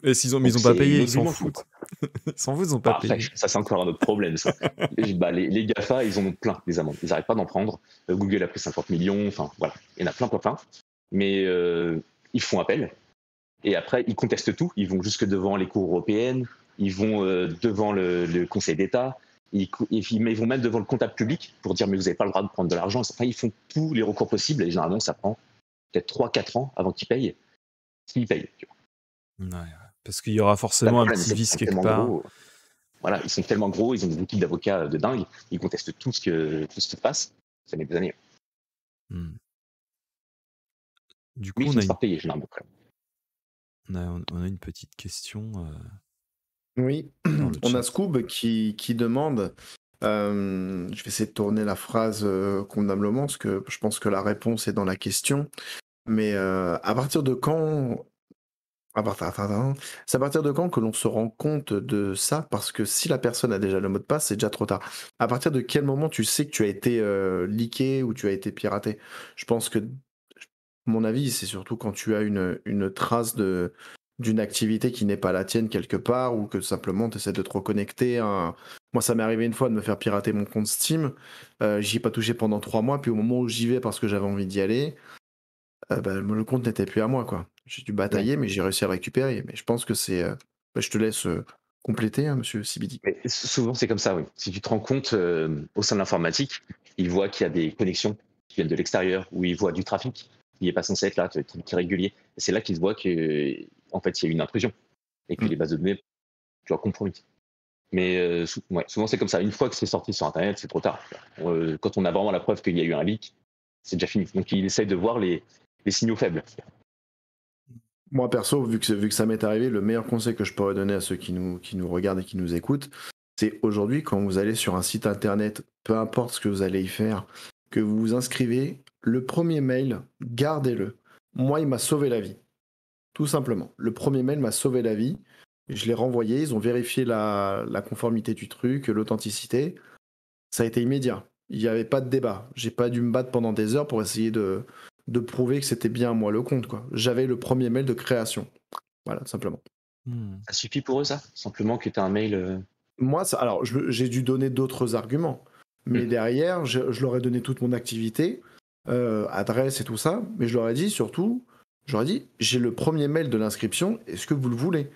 Et ils ont Donc pas c'est payé, une ils autre s'en dimension, foutent. quoi. Ils s'en foutent, ils ont pas Après, payé. ça c'est encore un autre problème, ça. Les GAFA, ils en ont plein, des amendes. Ils n'arrêtent pas d'en prendre. Google a pris 50 millions, enfin voilà, il y en a plein. Mais ils font appel. Et après, ils contestent tout. Ils vont jusque devant les cours européennes, ils vont devant le Conseil d'État, ils vont même devant le comptable public pour dire mais vous n'avez pas le droit de prendre de l'argent. Enfin, ils font tous les recours possibles et généralement, ça prend peut-être 3-4 ans avant qu'ils payent. S'ils payent. Tu vois. Ouais, parce qu'il y aura Le forcément un problème, petit c'est qu'ils vice sont quelque tellement part. gros. Voilà, ils sont tellement gros, ils ont des équipes d'avocats de dingue, ils contestent tout ce qui se passe. Ça met des années. Hmm. Du Mais coup, ils finissent par payer généralement. on a une petite question Oui, dans le on a chat. Scoob qui demande, je vais essayer de tourner la phrase convenablement, parce que je pense que la réponse est dans la question, mais à partir de quand, c'est à partir de quand que l'on se rend compte de ça? Parce que si la personne a déjà le mot de passe, c'est déjà trop tard. À partir de quel moment tu sais que tu as été leaké ou tu as été piraté? Je pense que, mon avis, c'est surtout quand tu as une trace d'une activité qui n'est pas la tienne quelque part ou que simplement tu essaies de te reconnecter. Moi, ça m'est arrivé une fois de me faire pirater mon compte Steam. J'y ai pas touché pendant 3 mois, puis au moment où j'y vais parce que j'avais envie d'y aller, le compte n'était plus à moi, quoi. J'ai dû Ouais. batailler, mais j'ai réussi à le récupérer. Mais je pense que c'est. Je te laisse compléter, hein, monsieur CBD. Mais souvent, c'est comme ça, oui. Si tu te rends compte, au sein de l'informatique, ils voient qu'il y a des connexions qui viennent de l'extérieur, ou ils voient du trafic qui n'est pas censé être là, qui est irrégulier. Et c'est là qu'ils voient qu'en fait, il y a une intrusion et que Mm. les bases de données, tu as compromis. Mais souvent, c'est comme ça. Une fois que c'est sorti sur Internet, c'est trop tard. Quand on a vraiment la preuve qu'il y a eu un leak, c'est déjà fini. Donc, ils essayent de voir les signaux faibles. Moi, perso, vu que ça m'est arrivé, le meilleur conseil que je pourrais donner à ceux qui nous regardent et qui nous écoutent, c'est aujourd'hui, quand vous allez sur un site internet, peu importe ce que vous allez y faire, que vous vous inscrivez, le premier mail, gardez-le. Moi, il m'a sauvé la vie. Tout simplement. Le premier mail m'a sauvé la vie. Je l'ai renvoyé, ils ont vérifié la conformité du truc, l'authenticité. Ça a été immédiat. Il n'y avait pas de débat. J'ai pas dû me battre pendant des heures pour essayer de prouver que c'était bien moi le compte, quoi. J'avais le premier mail de création. Voilà, tout simplement. Ça suffit pour eux, ça? Simplement que tu as un mail. Moi, alors, j'ai dû donner d'autres arguments. Mais derrière, je leur ai donné toute mon activité, adresse et tout ça. Mais je leur ai dit surtout, j'ai le premier mail de l'inscription, est-ce que vous le voulez?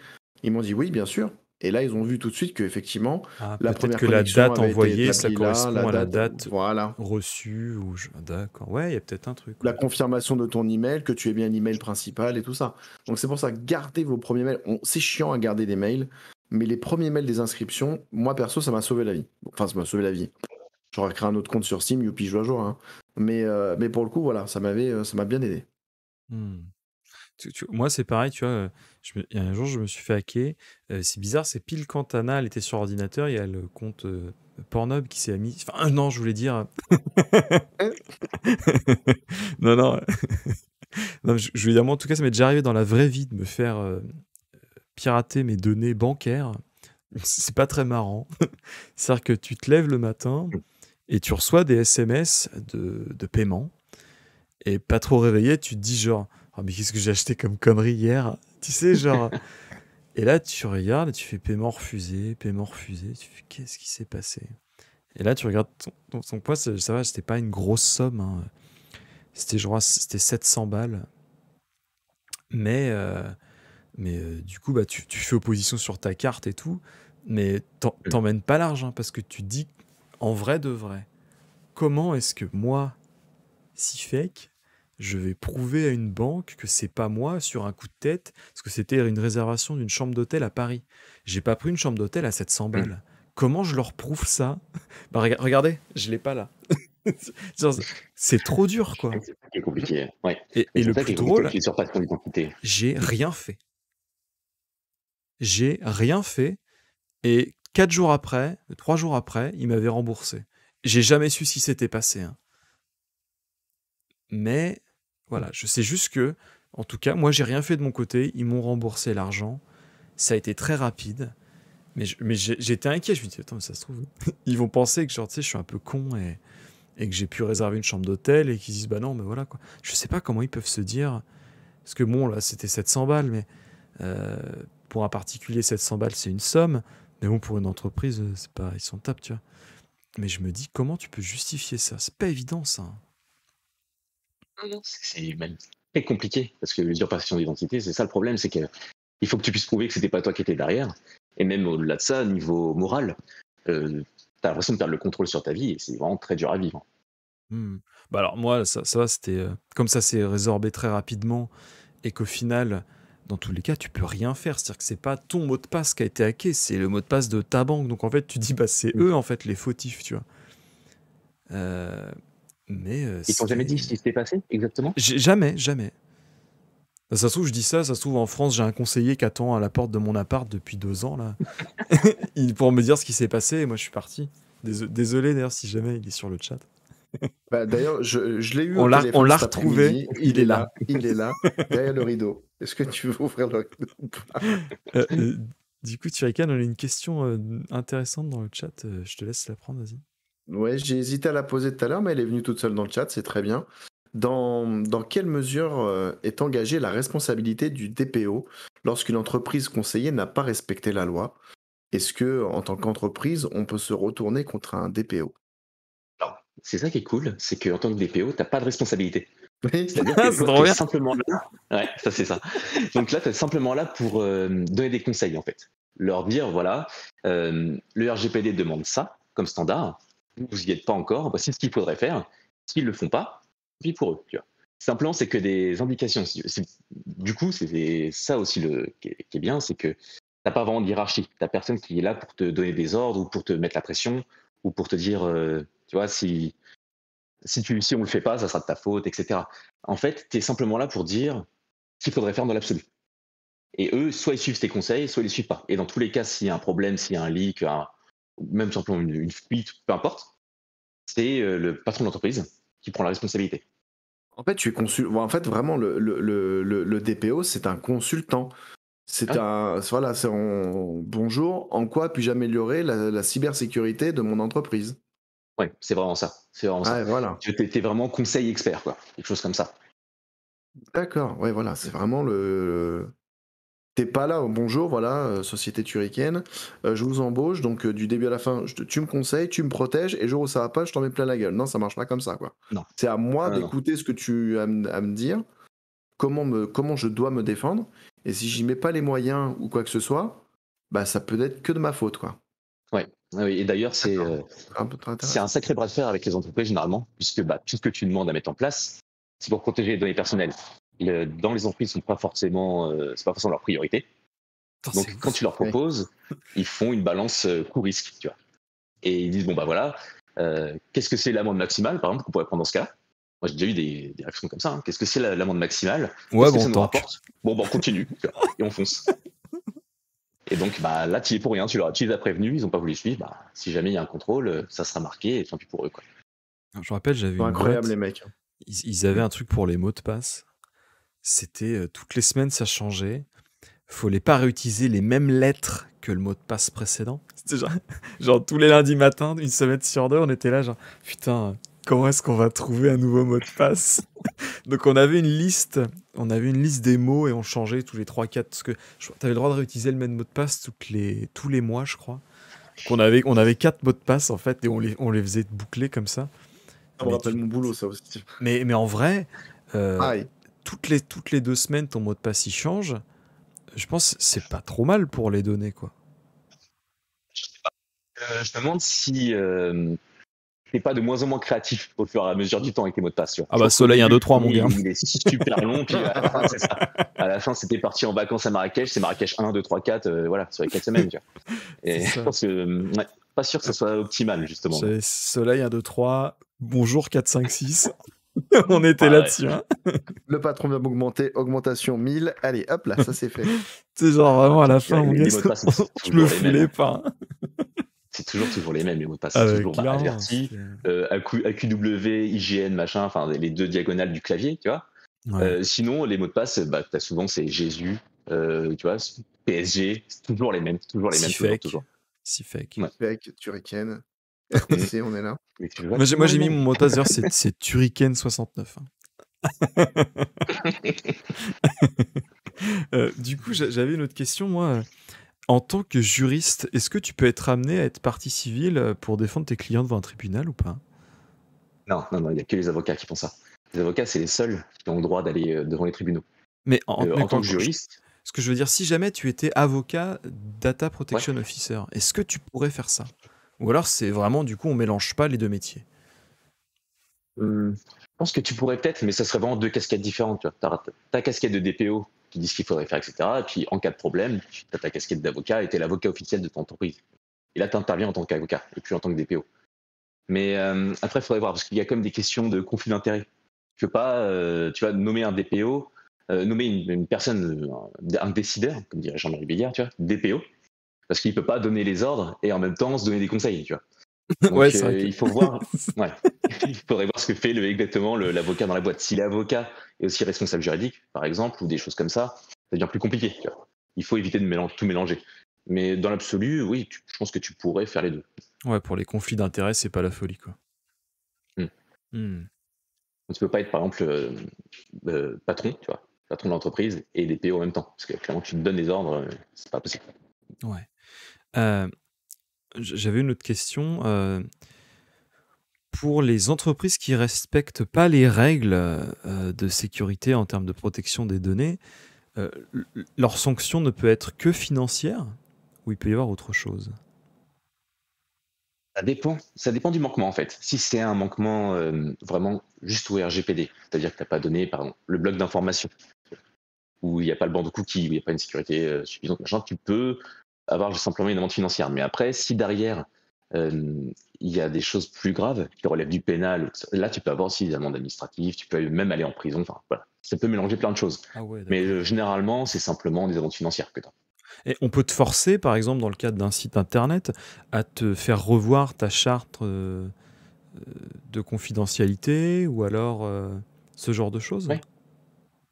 Ils m'ont dit oui, bien sûr. Et là, ils ont vu tout de suite qu'effectivement, la Peut-être première que la connexion date avait été envoyée, ça établie là, correspond à la date voilà. reçue. D'accord. Ouais, il y a peut-être un truc. La Ouais. confirmation de ton email, que tu es bien l'email principal et tout ça. Donc c'est pour ça, gardez vos premiers mails. C'est chiant à garder des mails, mais les premiers mails des inscriptions, moi perso, ça m'a sauvé la vie. Enfin, ça m'a sauvé la vie. J'aurais créé un autre compte sur Steam, youpi, joie joie. Hein. Mais pour le coup, voilà, ça m'a bien aidé. Hmm. Moi, c'est pareil, tu vois. Il y a un jour, je me suis fait hacker. C'est bizarre, c'est pile quand Tana elle était sur ordinateur, il y a le compte Pornhub qui s'est mis. Enfin, non, je voulais dire. non, non. non, je voulais dire, moi, en tout cas, ça m'est déjà arrivé dans la vraie vie de me faire pirater mes données bancaires. C'est pas très marrant. C'est-à-dire que tu te lèves le matin et tu reçois des SMS de paiement. Et pas trop réveillé, tu te dis genre, oh, mais qu'est-ce que j'ai acheté comme connerie hier? Tu sais, genre. Et là, tu regardes et tu fais paiement refusé, paiement refusé. Tu fais, qu'est-ce qui s'est passé? Et là, tu regardes ton poids, ça va, c'était pas une grosse somme. Hein. C'était, je crois, c'était 700 balles. Mais du coup, bah, tu fais opposition sur ta carte et tout. Mais t'emmènes pas l'argent parce que tu te dis, en vrai de vrai, comment est-ce que moi, si fake, je vais prouver à une banque que c'est pas moi sur un coup de tête, parce que c'était une réservation d'une chambre d'hôtel à Paris. J'ai pas pris une chambre d'hôtel à 700 balles. Comment je leur prouve ça? Bah regardez, je l'ai pas là. C'est trop dur, quoi. C'est ça qui est compliqué. Ouais. Et le plus drôle, tu surpasses ton identité. j'ai rien fait. J'ai rien fait. Et 4 jours après, 3 jours après, ils m'avaient remboursé. J'ai jamais su ce qui s'était passé. Hein. Mais voilà, je sais juste que En tout cas, moi, j'ai rien fait de mon côté. Ils m'ont remboursé l'argent. Ça a été très rapide. Mais j'étais inquiet. Je me dis, attends, mais ça se trouve, ils vont penser que genre, tu sais, je suis un peu con et que j'ai pu réserver une chambre d'hôtel et qu'ils disent, bah non, mais voilà quoi. Je sais pas comment ils peuvent se dire. Parce que bon, là, c'était 700 balles, mais euh, pour un particulier, 700 balles, c'est une somme. Mais bon, pour une entreprise, c'est pas, ils s'en tapent, tu vois. Mais je me dis, comment tu peux justifier ça? C'est pas évident, ça. Non, c'est même très compliqué parce que l'usurpation d'identité, c'est ça le problème, c'est que il faut que tu puisses prouver que c'était pas toi qui étais derrière. Et même au-delà de ça, niveau moral, t'as l'impression de perdre le contrôle sur ta vie et c'est vraiment très dur à vivre. Hmm. Bah alors moi, ça va, c'était comme ça s'est résorbé très rapidement et qu'au final, dans tous les cas, tu peux rien faire. C'est-à-dire que c'est pas ton mot de passe qui a été hacké, c'est le mot de passe de ta banque. Donc en fait, tu dis bah c'est eux en fait les fautifs, tu vois. Euh, mais Ils t'ont jamais dit ce qui s'était passé exactement? jamais, jamais. Ça se trouve, je dis ça se trouve en France, j'ai un conseiller qui attend à la porte de mon appart depuis 2 ans là, pour me dire ce qui s'est passé. Et moi, je suis parti. Désolé d'ailleurs si jamais il est sur le chat. Bah, d'ailleurs, je l'ai eu On au l'a téléphone cet retrouvé. après-midi. Il est là. Il est là, derrière le rideau. Est-ce que tu veux ouvrir le rideau ou pas? Euh, euh, du coup, Thierry, on a une question intéressante dans le chat. Je te laisse la prendre, vas-y. Ouais, j'ai hésité à la poser tout à l'heure, mais elle est venue toute seule dans le chat, c'est très bien. Dans quelle mesure est engagée la responsabilité du DPO lorsqu'une entreprise conseillée n'a pas respecté la loi? Est-ce que, en tant qu'entreprise, on peut se retourner contre un DPO? Alors, c'est ça qui est cool, c'est qu'en tant que DPO, t'as pas de responsabilité. Oui, C'est-à-dire Ah, que c'est toi, trop t'es bien. simplement là. Ouais, ça c'est ça. Donc là, t'es simplement là pour donner des conseils en fait. Leur dire voilà, le RGPD demande ça comme standard. Vous y êtes pas encore. Voici ce qu'il faudrait faire. S'ils le font pas, puis pour eux. Tu vois. Simplement, c'est que des indications. Du coup, c'est ça aussi qui est bien, c'est que t'as pas vraiment de hiérarchie. T'as personne qui est là pour te donner des ordres ou pour te mettre la pression ou pour te dire, tu vois, si on le fait pas, ça sera de ta faute, etc. En fait, tu es simplement là pour dire ce qu'il faudrait faire dans l'absolu. Et eux, soit ils suivent tes conseils, soit ils les suivent pas. Et dans tous les cas, s'il y a un problème, s'il y a un leak, ou même simplement une fuite, peu importe, c'est le patron de l'entreprise qui prend la responsabilité. En fait, en fait, vraiment, le DPO, c'est un consultant. C'est Ouais. voilà, bonjour, en quoi puis-je améliorer la cybersécurité de mon entreprise? Ouais, c'est vraiment ça. C'est vraiment ça. Ouais, voilà. Tu es vraiment conseil expert, quoi. Quelque chose comme ça. D'accord, ouais, voilà, c'est vraiment t'es pas là, bonjour, voilà, société turricaine, je vous embauche, donc du début à la fin, tu me conseilles, tu me protèges, et le jour où ça va pas, je t'en mets plein la gueule. Non, ça marche pas comme ça, quoi. Non. C'est à moi Non, non, non. d'écouter ce que tu as à me dire, comment je dois me défendre, et si j'y mets pas les moyens ou quoi que ce soit, bah ça peut être que de ma faute, quoi. Ouais. Ah oui, et d'ailleurs, D'accord. Un peu très c'est un intéressant. sacré bras de fer avec les entreprises généralement, puisque tout ce que tu demandes à mettre en place, c'est pour protéger les données personnelles. Dans les entreprises, c'est pas forcément leur priorité. Putain, c'est Donc, quand ouf. tu leur Oui. proposes, ils font une balance coût-risque, tu vois. Et ils disent bon bah voilà, qu'est-ce que c'est l'amende maximale, par exemple, qu'on pourrait prendre dans ce cas-là? Moi, j'ai déjà eu des réflexions comme ça. Hein. Qu'est-ce que c'est l'amende maximale? Ouais, Qu'est-ce que bon, ça nous tank. rapporte? Bon, bah on continue, tu vois, et on fonce. Et donc, bah là, tu y es pour rien. Tu les as prévenus, ils n'ont pas voulu suivre. Bah, si jamais il y a un contrôle, ça sera marqué et tant pis pour eux, quoi. Je me rappelle, j'avais Ils sont une incroyables, les boîte. mecs. Ils avaient un truc pour les mots de passe. C'était toutes les semaines, ça changeait. Fallait pas réutiliser les mêmes lettres que le mot de passe précédent. C'était genre tous les lundis matins, une semaine sur deux, on était là, genre putain, comment est-ce qu'on va trouver un nouveau mot de passe? Donc on avait une liste des mots et on changeait tous les 3-4. Parce que t'avais le droit de réutiliser le même mot de passe tous les mois, je crois. Donc on avait 4 mots de passe en fait et on les faisait boucler comme ça. Ça me Mais, rappelle mon boulot, ça aussi. mais en vrai, euh, Aïe. toutes les 2 semaines, ton mot de passe il change. Je pense que c'est pas trop mal pour les données, quoi. Je me demande si t'es pas de moins en moins créatif au fur et à mesure du temps avec tes mots de passe. Tu vois. Ah Je bah pense qu'au Soleil 1, début, 2, le 3, mon premier, gars. il est super long, puis à la fin, c'est ça. À la fin, c'était parti en vacances à Marrakech, c'est Marrakech 1, 2, 3, 4, voilà, sur les 4 semaines. Tu vois. Et je pense que, ouais, pas sûr que ce soit optimal, justement. J'avais Soleil 1, 2, 3, bonjour 4, 5, 6. On était Ouais, là-dessus, hein. Le patron vient m'augmenter, augmentation 1000. Allez, hop là, ça c'est fait. C'est genre vraiment à la fin, mon les gars, mots de passe, c'est je me toujours les mêmes. foulais pas. Hein. C'est toujours les mêmes, les mots de passe. Ah C'est ouais, toujours clairement, AZERTY, AQW, IGN, machin, enfin les deux diagonales du clavier, tu vois. Ouais. Sinon, les mots de passe, bah, t'as souvent c'est Jésus, tu vois, PSG, c'est toujours les mêmes, Si toujours, fake. toujours. Si fake. Ouais. Fake, Turrican, Mmh. RTC, on est là. Mais tu vois Moi, toujours les j'ai mis mêmes. mon mot de passe, d'ailleurs, c'est Turrican69. Du coup, j'avais une autre question, moi. En tant que juriste, est-ce que tu peux être amené à être partie civile pour défendre tes clients devant un tribunal ou pas? Non, non, non, il n'y a que les avocats qui font ça. Les avocats, c'est les seuls qui ont le droit d'aller devant les tribunaux. Mais En tant que juriste, ce que je veux dire, si jamais tu étais avocat Data ouais. Protection Officer, est-ce que tu pourrais faire ça? Ou alors c'est vraiment, du coup, on mélange pas les deux métiers? Je pense que tu pourrais peut-être, mais ça serait vraiment deux casquettes différentes. Tu vois. T'as ta casquette de DPO qui dit ce qu'il faudrait faire, etc. Et puis en cas de problème, tu as ta casquette d'avocat et tu es l'avocat officiel de ton entreprise. Et là, tu interviens en tant qu'avocat et puis en tant que DPO. Mais après, il faudrait voir, parce qu'il y a quand même des questions de conflit d'intérêt. Tu veux pas, tu vas nommer un DPO, nommer une personne, un décideur, comme dirait Jean-Marie Bigard, tu vois, DPO, parce qu'il peut pas donner les ordres et en même temps se donner des conseils, tu vois. Ouais, Donc c'est vrai que... il faut voir, ouais, il faudrait voir ce que fait exactement l'avocat dans la boîte. Si l'avocat est aussi responsable juridique, par exemple, ou des choses comme ça devient plus compliqué. Tu vois. Il faut éviter de tout mélanger. Mais dans l'absolu, oui, je pense que tu pourrais faire les deux. Ouais, pour les conflits d'intérêts, c'est pas la folie, quoi. Hmm. Hmm. Tu peux pas être, par exemple, patron, tu vois, patron de l'entreprise et DPO en même temps. Parce que clairement, tu te donnes des ordres, c'est pas possible. Ouais. J'avais une autre question. Pour les entreprises qui respectent pas les règles de sécurité en termes de protection des données, leur sanction ne peut être que financière ou il peut y avoir autre chose? Ça dépend du manquement en fait. Si c'est un manquement vraiment juste au RGPD, c'est-à-dire que tu n'as pas donné, pardon, le bloc d'information, où il n'y a pas le banc de cookies, où il n'y a pas une sécurité suffisante, machin, tu peux avoir simplement une amende financière. Mais après, si derrière, il y a des choses plus graves qui relèvent du pénal, là, tu peux avoir aussi des amendes administratives, tu peux même aller en prison. Enfin, voilà. Ça peut mélanger plein de choses. Ah ouais, Mais d'accord. généralement, c'est simplement des amendes financières que tu as. Et on peut te forcer, par exemple, dans le cadre d'un site internet, à te faire revoir ta charte de confidentialité ou alors ce genre de choses? Ouais.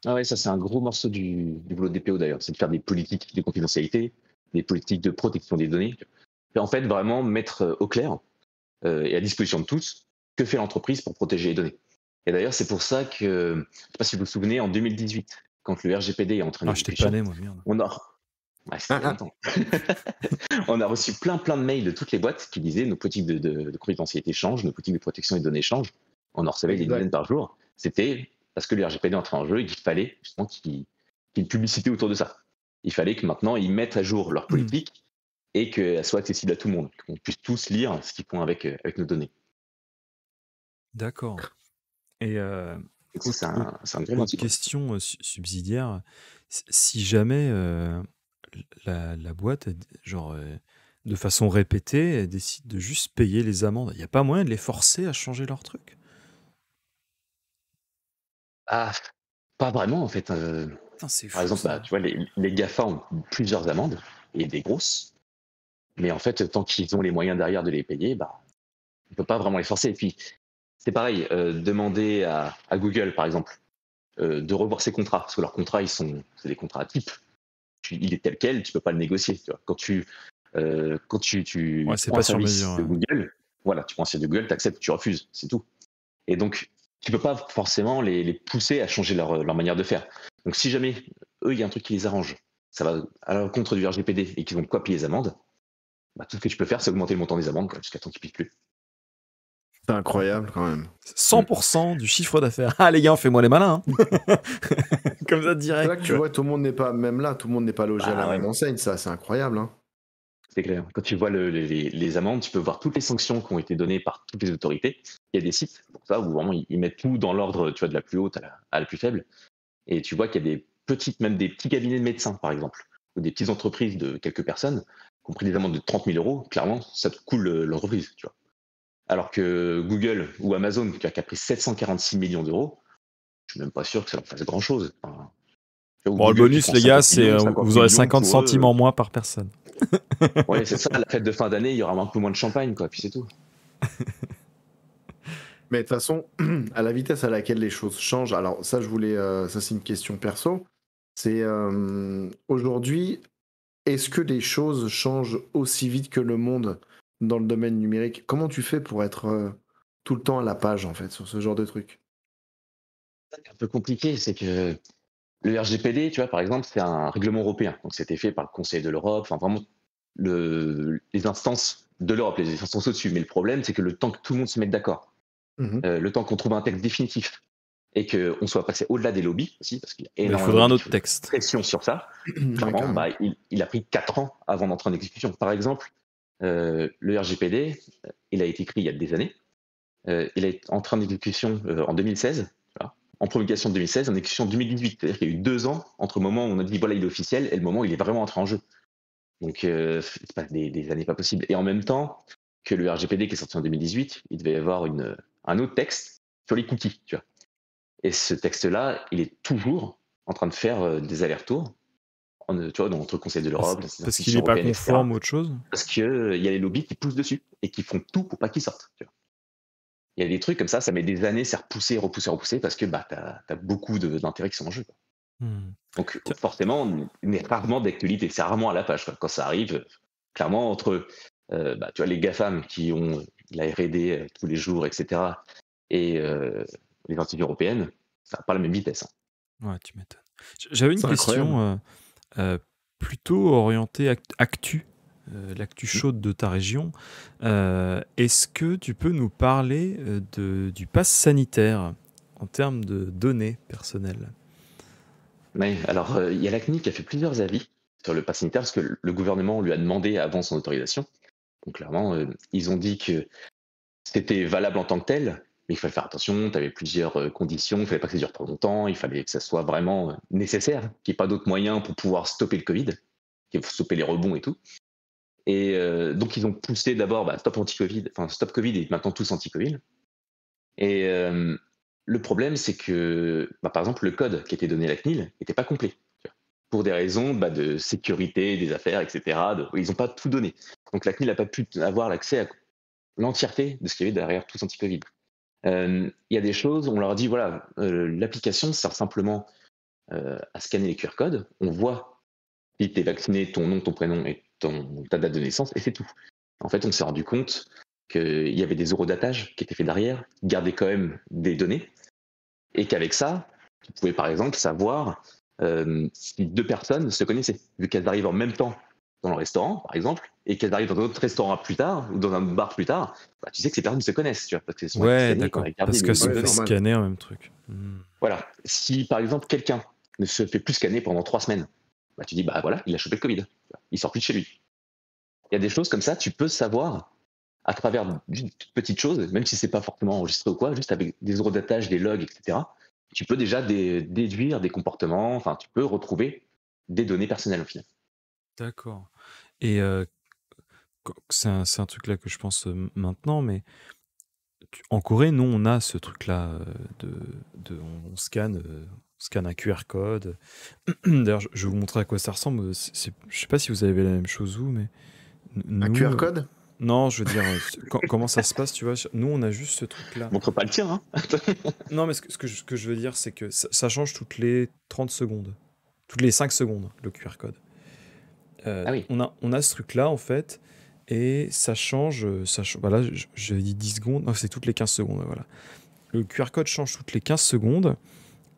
Ah ouais, ça c'est un gros morceau du boulot de DPO d'ailleurs, c'est de faire des politiques de confidentialité, des politiques de protection des données. Et en fait, vraiment mettre au clair et à disposition de tous que fait l'entreprise pour protéger les données. Et d'ailleurs, c'est pour ça que, je ne sais pas si vous vous souvenez, en 2018, quand le RGPD est entré en Ah, j'étais pas exécution, né, moi, merde. on a, ouais, c'était il y a longtemps. On a reçu plein de mails de toutes les boîtes qui disaient nos politiques de confidentialité changent, nos politiques de protection des données changent. On en recevait des Exact. dizaines par jour. C'était parce que le RGPD entrait en jeu et qu'il fallait justement qu'il y ait une publicité autour de ça. Il fallait que maintenant ils mettent à jour leur politique et qu'elle soit accessible à tout le monde, qu'on puisse tous lire ce qu'ils font avec nos données. D'accord. Et Du coup, c'est un gros autre motif. question subsidiaire, si jamais la boîte, genre, de façon répétée, elle décide de juste payer les amendes, il n'y a pas moyen de les forcer à changer leur truc? Ah, pas vraiment en fait. Putain, c'est Par fou exemple, ça. bah, tu vois, les GAFA ont plusieurs amendes et des grosses. Mais en fait, tant qu'ils ont les moyens derrière de les payer, bah, on ne peut pas vraiment les forcer. Et puis, c'est pareil, demander à Google, par exemple, de revoir ses contrats, parce que leurs contrats, c'est des contrats à type. Il est tel quel, tu peux pas le négocier. Tu vois. Quand tu Ouais, c'est prends pas un sur mesure. service de Google, voilà, tu prends un service de Google, tu acceptes, tu refuses, c'est tout. Et donc, tu peux pas forcément les pousser à changer leur manière de faire. Donc, si jamais, eux, il y a un truc qui les arrange, ça va à l'encontre du RGPD et qu'ils vont quoi payer les amendes, bah, tout ce que tu peux faire, c'est augmenter le montant des amendes jusqu'à temps qu'ils ne piquent plus. C'est incroyable quand même. 100% du chiffre d'affaires. Ah les gars, fais-moi les malins, hein. Comme ça C'est direct. là que tu vois, tout le monde n'est pas, même là, tout le monde n'est pas logé à la ouais. même enseigne, ça, c'est incroyable. Hein. C'est clair. Quand tu vois les amendes, tu peux voir toutes les sanctions qui ont été données par toutes les autorités. Il y a des sites pour ça où vraiment ils mettent tout dans l'ordre, tu vois, de la plus haute à la plus faible. Et tu vois qu'il y a même des petits cabinets de médecins, par exemple, ou des petites entreprises de quelques personnes qui ont pris des amendes de 30 000 euros. Clairement, ça te coule l'entreprise, tu vois. Alors que Google ou Amazon, qui a pris 746 millions d'euros, je suis même pas sûr que ça leur fasse grand-chose. Enfin, Bon, Google le bonus, qui prend les gars, 50 c'est millions, 50 vous aurez millions 50 pour eux, centimes en moins par personne. Ouais, c'est ça, la fête de fin d'année, il y aura un peu moins de champagne, quoi, puis c'est tout. Mais de toute façon, à la vitesse à laquelle les choses changent, alors ça, ça c'est une question perso. C'est aujourd'hui, est-ce que les choses changent aussi vite que le monde dans le domaine numérique? Comment tu fais pour être tout le temps à la page en fait sur ce genre de truc? C'est un peu compliqué, c'est que le RGPD, tu vois, par exemple, c'est un règlement européen. Donc, c'était fait par le Conseil de l'Europe, enfin, vraiment, les instances de l'Europe, les instances au-dessus. Mais le problème, c'est que le temps que tout le monde se mette d'accord, Mhm. le temps qu'on trouve un texte définitif et qu'on soit passé au-delà des lobbies aussi, parce qu'il y a Mais il énormément de faudra un lobbies qui autre font texte. pression sur ça, Ouais, clairement, carrément. bah, il a pris 4 ans avant d'entrer en exécution. Par exemple, le RGPD, il a été écrit il y a des années. Il est entré en exécution en 2016, voilà. En promulgation de 2016, en exécution en 2018. C'est-à-dire qu'il y a eu 2 ans entre le moment où on a dit voilà, il est officiel et le moment où il est vraiment entré en jeu. Donc, c'est pas des années pas possibles. Et en même temps que le RGPD qui est sorti en 2018, il devait y avoir un autre texte sur les cookies, tu vois. Et ce texte-là, il est toujours en train de faire des allers-retours, tu vois, entre le Conseil de l'Europe, les Parce qu'il institutions n'est pas européennes, etc. conforme ou autre chose? Parce qu'il y a les lobbies qui poussent dessus et qui font tout pour pas qu'il sorte. Tu vois. Il y a des trucs comme ça met des années, c'est repoussé, repoussé, repoussé, parce que bah, tu as beaucoup d'intérêts qui sont en jeu. Quoi. Hmm. Donc Tiens, forcément, on est rarement d'actualité, c'est rarement à la page. Quoi. Quand ça arrive, clairement, entre bah, tu vois, les GAFAM qui ont la R&D tous les jours, etc., et les entités européennes, ça n'a pas la même vitesse. Hein. ouais, tu m'étonnes. J'avais une C'est incroyable. question plutôt orientée actu, l'actu Hmm. chaude de ta région. Est-ce que tu peux nous parler du pass sanitaire en termes de données personnelles? Ouais, alors, il y a la CNIL qui a fait plusieurs avis sur le pass sanitaire parce que le gouvernement lui a demandé avant son autorisation. Donc clairement, ils ont dit que c'était valable en tant que tel, mais il fallait faire attention, tu avais plusieurs conditions, il fallait pas que ça dure trop longtemps, il fallait que ça soit vraiment nécessaire, qu'il n'y ait pas d'autres moyens pour pouvoir stopper le Covid, qu'il faut stopper les rebonds et tout. Et donc ils ont poussé d'abord stop anti-Covid, enfin stop Covid et maintenant tous anti-Covid. Et le problème, c'est que, par exemple, le code qui était donné à la CNIL n'était pas complet. Pour des raisons de sécurité des affaires, etc. Ils n'ont pas tout donné. Donc la CNIL n'a pas pu avoir l'accès à l'entièreté de ce qu'il y avait derrière tous anti-Covid. Il y a des choses, on leur dit, voilà, l'application sert simplement à scanner les QR codes. On voit si tu es vacciné, ton nom, ton prénom et ta date de naissance, et c'est tout. En fait, on s'est rendu compte qu'il y avait des eurodatages qui étaient faits derrière, qui gardaient quand même des données, et qu'avec ça, tu pouvais par exemple savoir si 2 personnes se connaissaient, vu qu'elles arrivent en même temps dans le restaurant, par exemple, et qu'elles arrivent dans un autre restaurant plus tard, ou dans un bar plus tard, tu sais que ces personnes se connaissent, tu vois, parce qu'elles sont été Ouais, scannées, qu'on a d'accord. regardé Parce qu'elles les sont Ouais, fait données. normal. scanner en même truc. Hmm. Voilà. Si par exemple quelqu'un ne se fait plus scanner pendant 3 semaines, tu dis, bah voilà, il a chopé le Covid, il sort plus de chez lui. Il y a des choses comme ça, tu peux savoir à travers d'une petite chose, même si c'est pas forcément enregistré ou quoi, juste avec des eurodatages, des logs, etc. Tu peux déjà déduire des comportements, enfin, tu peux retrouver des données personnelles au final. D'accord. Et c'est un truc là que je pense maintenant, mais en Corée, nous, on a ce truc-là on scanne un QR code. D'ailleurs, je vais vous montrer à quoi ça ressemble. Je sais pas si vous avez la même chose vous, mais Un nous, QR code? non, je veux dire, comment ça se passe, tu vois. Nous, on a juste ce truc-là. Montre pas le tien, hein. Non, mais ce que je veux dire, c'est que ça change toutes les 30 secondes. Toutes les 5 secondes, le QR code. Ah oui. On a ce truc-là, en fait, et ça change. Voilà, je dis 10 secondes. Non, c'est toutes les 15 secondes, voilà. Le QR code change toutes les 15 secondes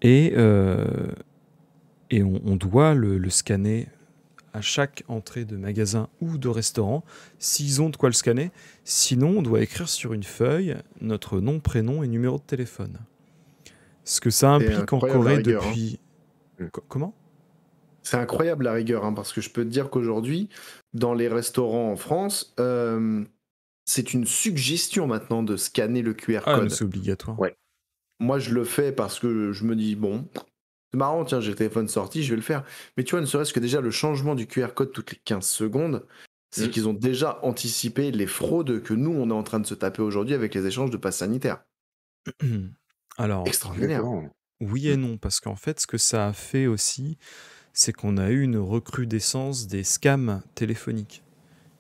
et, on doit le scanner à chaque entrée de magasin ou de restaurant, s'ils ont de quoi le scanner. Sinon, on doit écrire sur une feuille notre nom, prénom et numéro de téléphone. Ce que ça C'est implique en incroyable la Corée rigueur. Hein. depuis... Comment? C'est incroyable la rigueur, hein, parce que je peux te dire qu'aujourd'hui, dans les restaurants en France, c'est une suggestion maintenant de scanner le QR Ah, nous, code. c'est obligatoire. Ouais. Moi, je le fais parce que je me dis, bon, c'est marrant, tiens, j'ai le téléphone sorti, je vais le faire. Mais tu vois, ne serait-ce que déjà le changement du QR code toutes les 15 secondes, c'est Mm. qu'ils ont déjà anticipé les fraudes que nous, on est en train de se taper aujourd'hui avec les échanges de passes sanitaires. Alors, Extraordinaire. Exactement. oui et non, parce qu'en fait, ce que ça a fait aussi, c'est qu'on a eu une recrudescence des scams téléphoniques.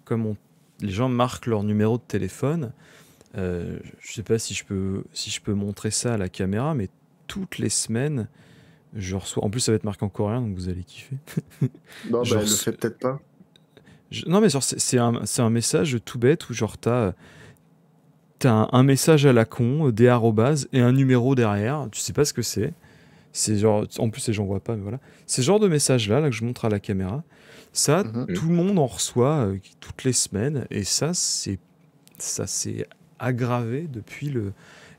Comme les gens marquent leur numéro de téléphone, Je sais pas si je peux montrer ça à la caméra, mais toutes les semaines, je reçois. En plus, ça va être marqué en coréen, donc vous allez kiffer. Non, Je bah, elle le reçois- fait peut-être pas. Non, mais genre, c'est un message tout bête où genre t'as un message à la con, des arrobases et un numéro derrière. Tu sais pas ce que c'est. C'est genre, en plus, les gens voient pas, mais voilà. C'est ce genre de message là que je montre à la caméra. Ça, Mhm. tout le monde en reçoit toutes les semaines, et ça s'est aggravé depuis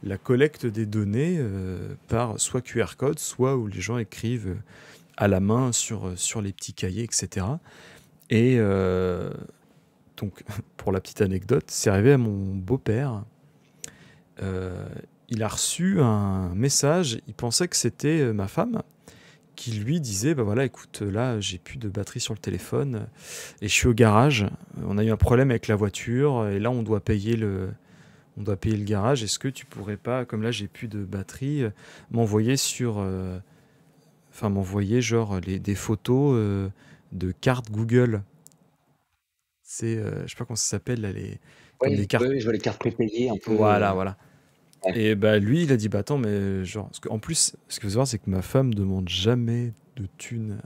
la collecte des données par soit QR code, soit où les gens écrivent à la main sur les petits cahiers, etc. Et donc, pour la petite anecdote, c'est arrivé à mon beau-père. Euh, il a reçu un message, il pensait que c'était ma femme, qui lui disait, bah voilà, écoute, là, j'ai plus de batterie sur le téléphone et je suis au garage. On a eu un problème avec la voiture et là, on doit payer le garage. Est-ce que tu pourrais pas, comme là, j'ai plus de batterie, m'envoyer m'envoyer genre des photos de cartes Google. C'est, je sais pas comment ça s'appelle là, comme des Oui, cartes. oui, je vois les cartes prépayées un peu. Voilà, voilà. Ouais. Et bah lui, il a dit, bah attends, mais genre, parce qu'en plus, ce que vous savez, c'est que ma femme demande jamais de thunes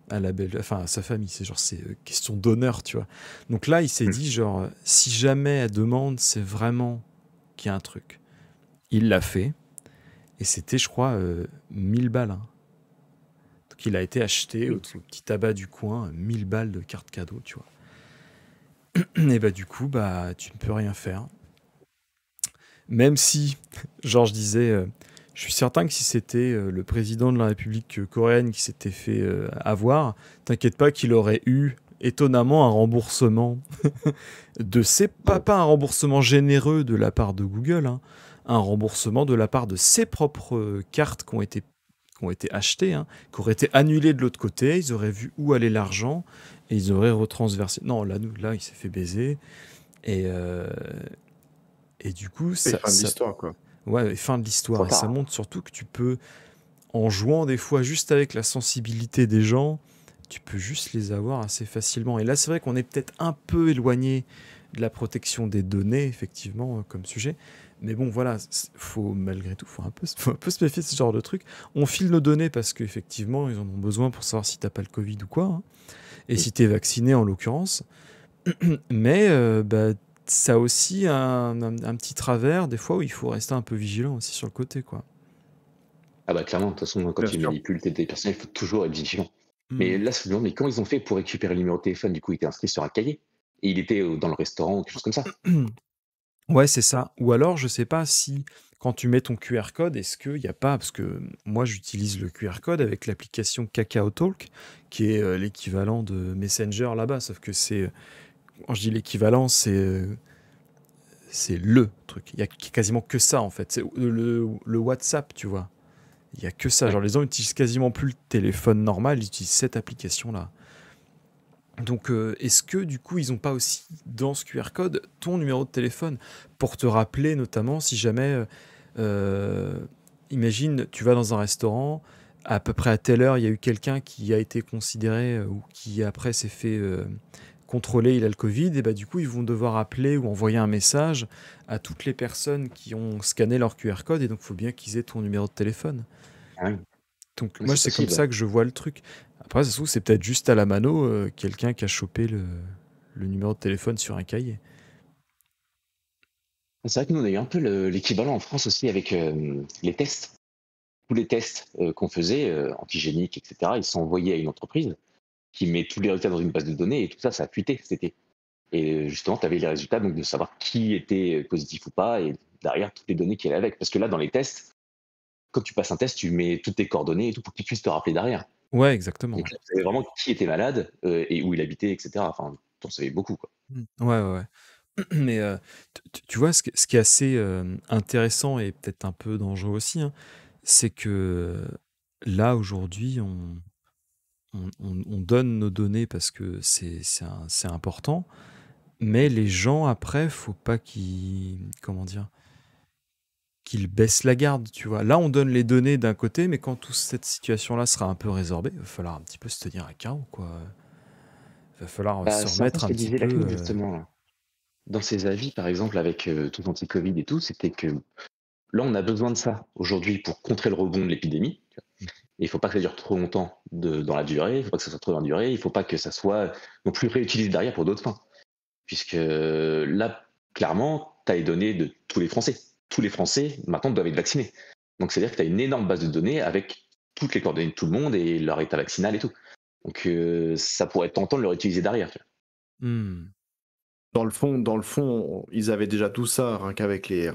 à la belle, enfin à sa famille. C'est genre, c'est question d'honneur, tu vois. Donc là, il s'est dit, genre, si jamais elle demande, c'est vraiment qu'il y a un truc. Il l'a fait, et c'était, je crois, 1000 balles. Hein. Donc il a été acheté au petit tabac du coin, 1000 balles de carte cadeau, tu vois. Et bah du coup, bah tu ne peux rien faire. Même si, genre je disais, je suis certain que si c'était le président de la République coréenne qui s'était fait avoir, t'inquiète pas qu'il aurait eu étonnamment un remboursement de ses... Pas un remboursement généreux de la part de Google, hein, un remboursement de la part de ses propres cartes qui ont été achetées, hein, qui auraient été annulées de l'autre côté, ils auraient vu où allait l'argent, et ils auraient retransversé. Non, là il s'est fait baiser, et... et du coup, Et fin de l'histoire, quoi. ouais, fin de l'histoire. Et ça montre surtout que tu peux, en jouant des fois juste avec la sensibilité des gens, tu peux juste les avoir assez facilement. Et là, c'est vrai qu'on est peut-être un peu éloigné de la protection des données, effectivement, comme sujet. Mais bon, voilà, malgré tout, faut un peu se méfier de ce genre de truc. On file nos données parce qu'effectivement, ils en ont besoin pour savoir si t'as pas le Covid ou quoi. Hein. Et si t'es vacciné, en l'occurrence. Mais bah, ça a aussi un petit travers, des fois, où il faut rester un peu vigilant aussi sur le côté, quoi. Ah bah clairement, de toute façon, quand Bien tu sûr. manipules tes données personnelles, il faut toujours être vigilant. Mais là, je me demande, mais comment ils ont fait pour récupérer le numéro de téléphone? Du coup, il était inscrit sur un cahier. Et il était dans le restaurant ou quelque chose comme ça. Ouais, c'est ça. Ou alors, je sais pas si, quand tu mets ton QR code, est-ce qu'il n'y a pas, parce que moi, j'utilise le QR code avec l'application Kakao Talk, qui est l'équivalent de Messenger là-bas, sauf que quand je dis l'équivalent, c'est le truc. Il y a quasiment que ça, en fait. C'est le WhatsApp, tu vois. Il y a que ça. Ouais. Genre, les gens utilisent quasiment plus le téléphone normal, ils utilisent cette application-là. Donc, est-ce que du coup, ils n'ont pas aussi dans ce QR code ton numéro de téléphone pour te rappeler, notamment, si jamais, imagine, tu vas dans un restaurant, à peu près à telle heure, il y a eu quelqu'un qui a été considéré ou qui après s'est fait contrôler, il a le Covid, et bah du coup, ils vont devoir appeler ou envoyer un message à toutes les personnes qui ont scanné leur QR code, et donc il faut bien qu'ils aient ton numéro de téléphone. Ah oui. Donc Mais moi, c'est c'est comme possible. ça que je vois le truc. Après, ça se trouve, c'est peut-être juste à la mano, quelqu'un qui a chopé le numéro de téléphone sur un cahier. C'est vrai que nous, on a eu un peu l'équivalent en France aussi avec les tests. Tous les tests qu'on faisait, antigéniques, etc., ils sont envoyés à une entreprise qui met tous les résultats dans une base de données et tout ça, ça a fuité cet été. Et justement, tu avais les résultats donc de savoir qui était positif ou pas et derrière toutes les données qui allaient avec. Parce que là, dans les tests, quand tu passes un test, tu mets toutes tes coordonnées et tout pour qu'ils puissent te rappeler derrière. Ouais, exactement. Donc là, tu savais vraiment qui était malade et où il habitait, etc. Enfin, tu en savais beaucoup, quoi. Ouais, ouais, ouais. Mais tu vois, ce qui est assez intéressant et peut-être un peu dangereux aussi, hein, c'est que là, aujourd'hui, on donne nos données parce que c'est important, mais les gens, après, faut pas comment dire, qu'ils baissent la garde, tu vois. Là, on donne les données d'un côté, mais quand toute cette situation-là sera un peu résorbée, il va falloir un petit peu se tenir à carreau, quoi. Il va falloir se C'est un peu remettre ce un que petit disait la peu... CNIL, justement. dans ses avis, par exemple, avec tout l'anti-Covid et tout, c'était que là, on a besoin de ça aujourd'hui pour contrer le rebond de l'épidémie. Tu vois. Et il ne faut pas que ça dure trop longtemps dans la durée, il ne faut pas que ça soit trop dans la durée, il ne faut pas que ça soit non plus réutilisé derrière pour d'autres fins. Puisque là, clairement, tu as les données de tous les Français. Tous les Français, maintenant, doivent être vaccinés. Donc, c'est-à-dire que tu as une énorme base de données avec toutes les coordonnées de tout le monde et leur état vaccinal et tout. Donc, ça pourrait être tentant de le réutiliser derrière. Tu vois. Hmm. Dans le fond, ils avaient déjà tout ça, rien qu'avec les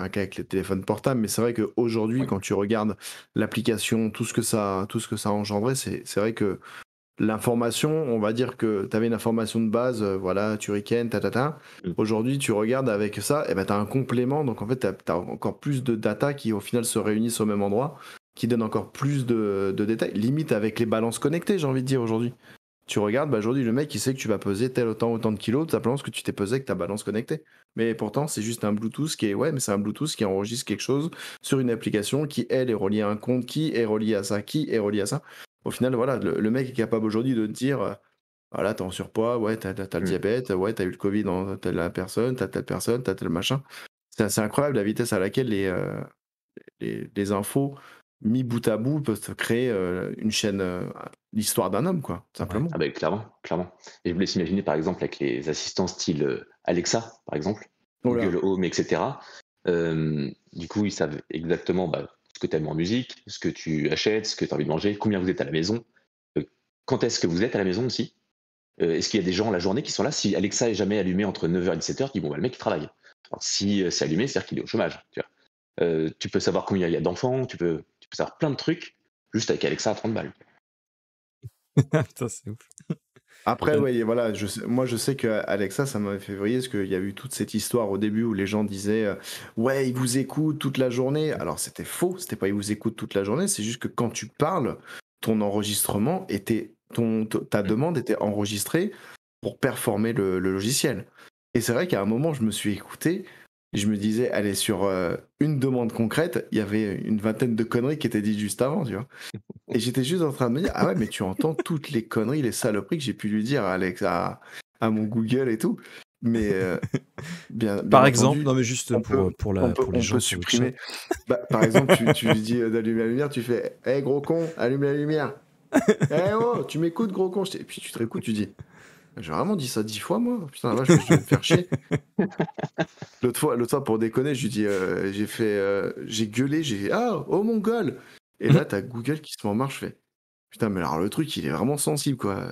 téléphones portables. Mais c'est vrai qu'aujourd'hui, Ouais. quand tu regardes l'application, tout ce que ça a engendré, c'est vrai que l'information, on va dire que tu avais une information de base, voilà, Turrican, tatata. Mm. Aujourd'hui, tu regardes avec ça, et ben, tu as un complément. Donc en fait, tu as encore plus de data qui au final se réunissent au même endroit, qui donne encore plus de détails. Limite avec les balances connectées, j'ai envie de dire aujourd'hui. Tu regardes, bah aujourd'hui, le mec, il sait que tu vas peser autant de kilos, simplement parce que tu t'es pesé avec ta balance connectée. Mais pourtant, c'est juste un Bluetooth mais c'est un Bluetooth qui enregistre quelque chose sur une application qui, elle, est reliée à un compte, qui est relié à ça, qui est relié à ça. Au final, voilà, le mec est capable aujourd'hui de te dire, voilà, t'es en surpoids, ouais, t'as le diabète, ouais, t'as eu le Covid dans telle personne, t'as tel machin. C'est assez incroyable la vitesse à laquelle les infos mis bout à bout peuvent te créer une chaîne, l'histoire d'un homme, quoi, Ouais. simplement. Ah ben clairement, clairement. Et je vous laisse imaginer par exemple avec les assistants style Alexa, par exemple, Oh là. Google Home, etc. Du coup, ils savent exactement ce que tu aimes en musique, ce que tu achètes, ce que tu as envie de manger, combien vous êtes à la maison, quand est-ce que vous êtes à la maison aussi. Est-ce qu'il y a des gens la journée qui sont là? Si Alexa est jamais allumé entre 9h et 17h, tu dis bon, bah, le mec il travaille. Alors, si c'est allumé, c'est-à-dire qu'il est au chômage. Tu vois. Tu peux savoir combien il y a d'enfants, tu peux savoir plein de trucs juste avec Alexa à 30 balles. Putain, c'est ouf. Après, Euh, ouais, voilà, moi je sais que Alexa, ça m'avait fait vriller parce qu'il y a eu toute cette histoire au début où les gens disaient ouais, ils vous écoutent toute la journée. Alors c'était faux, c'était pas ils vous écoutent toute la journée, c'est juste que quand tu parles, ton enregistrement était, ta demande était enregistrée pour performer le logiciel. Et c'est vrai qu'à un moment, je me suis écouté et je me disais, allez, sur une demande concrète, il y avait une vingtaine de conneries qui étaient dites juste avant, tu vois. Et j'étais juste en train de me dire, ah ouais, mais tu entends toutes les conneries, les saloperies que j'ai pu lui dire à Alex, à mon Google et tout. Mais bien Par exemple, entendu, non mais juste on peut, pour les on peut gens sur le chat. supprimer. Bah, par exemple, tu lui dis d'allumer la lumière, tu fais, hé gros con, allume la lumière. Eh oh, tu m'écoutes gros con. Et puis tu te réécoutes, tu dis, j'ai vraiment dit ça 10 fois moi. Putain, la vache, je vais me faire chier. L'autre fois, pour déconner, je lui dis, j'ai gueulé, oh mon gueule. Et là, t'as Google qui se met en marche, fait. Putain, mais alors le truc, il est vraiment sensible, quoi.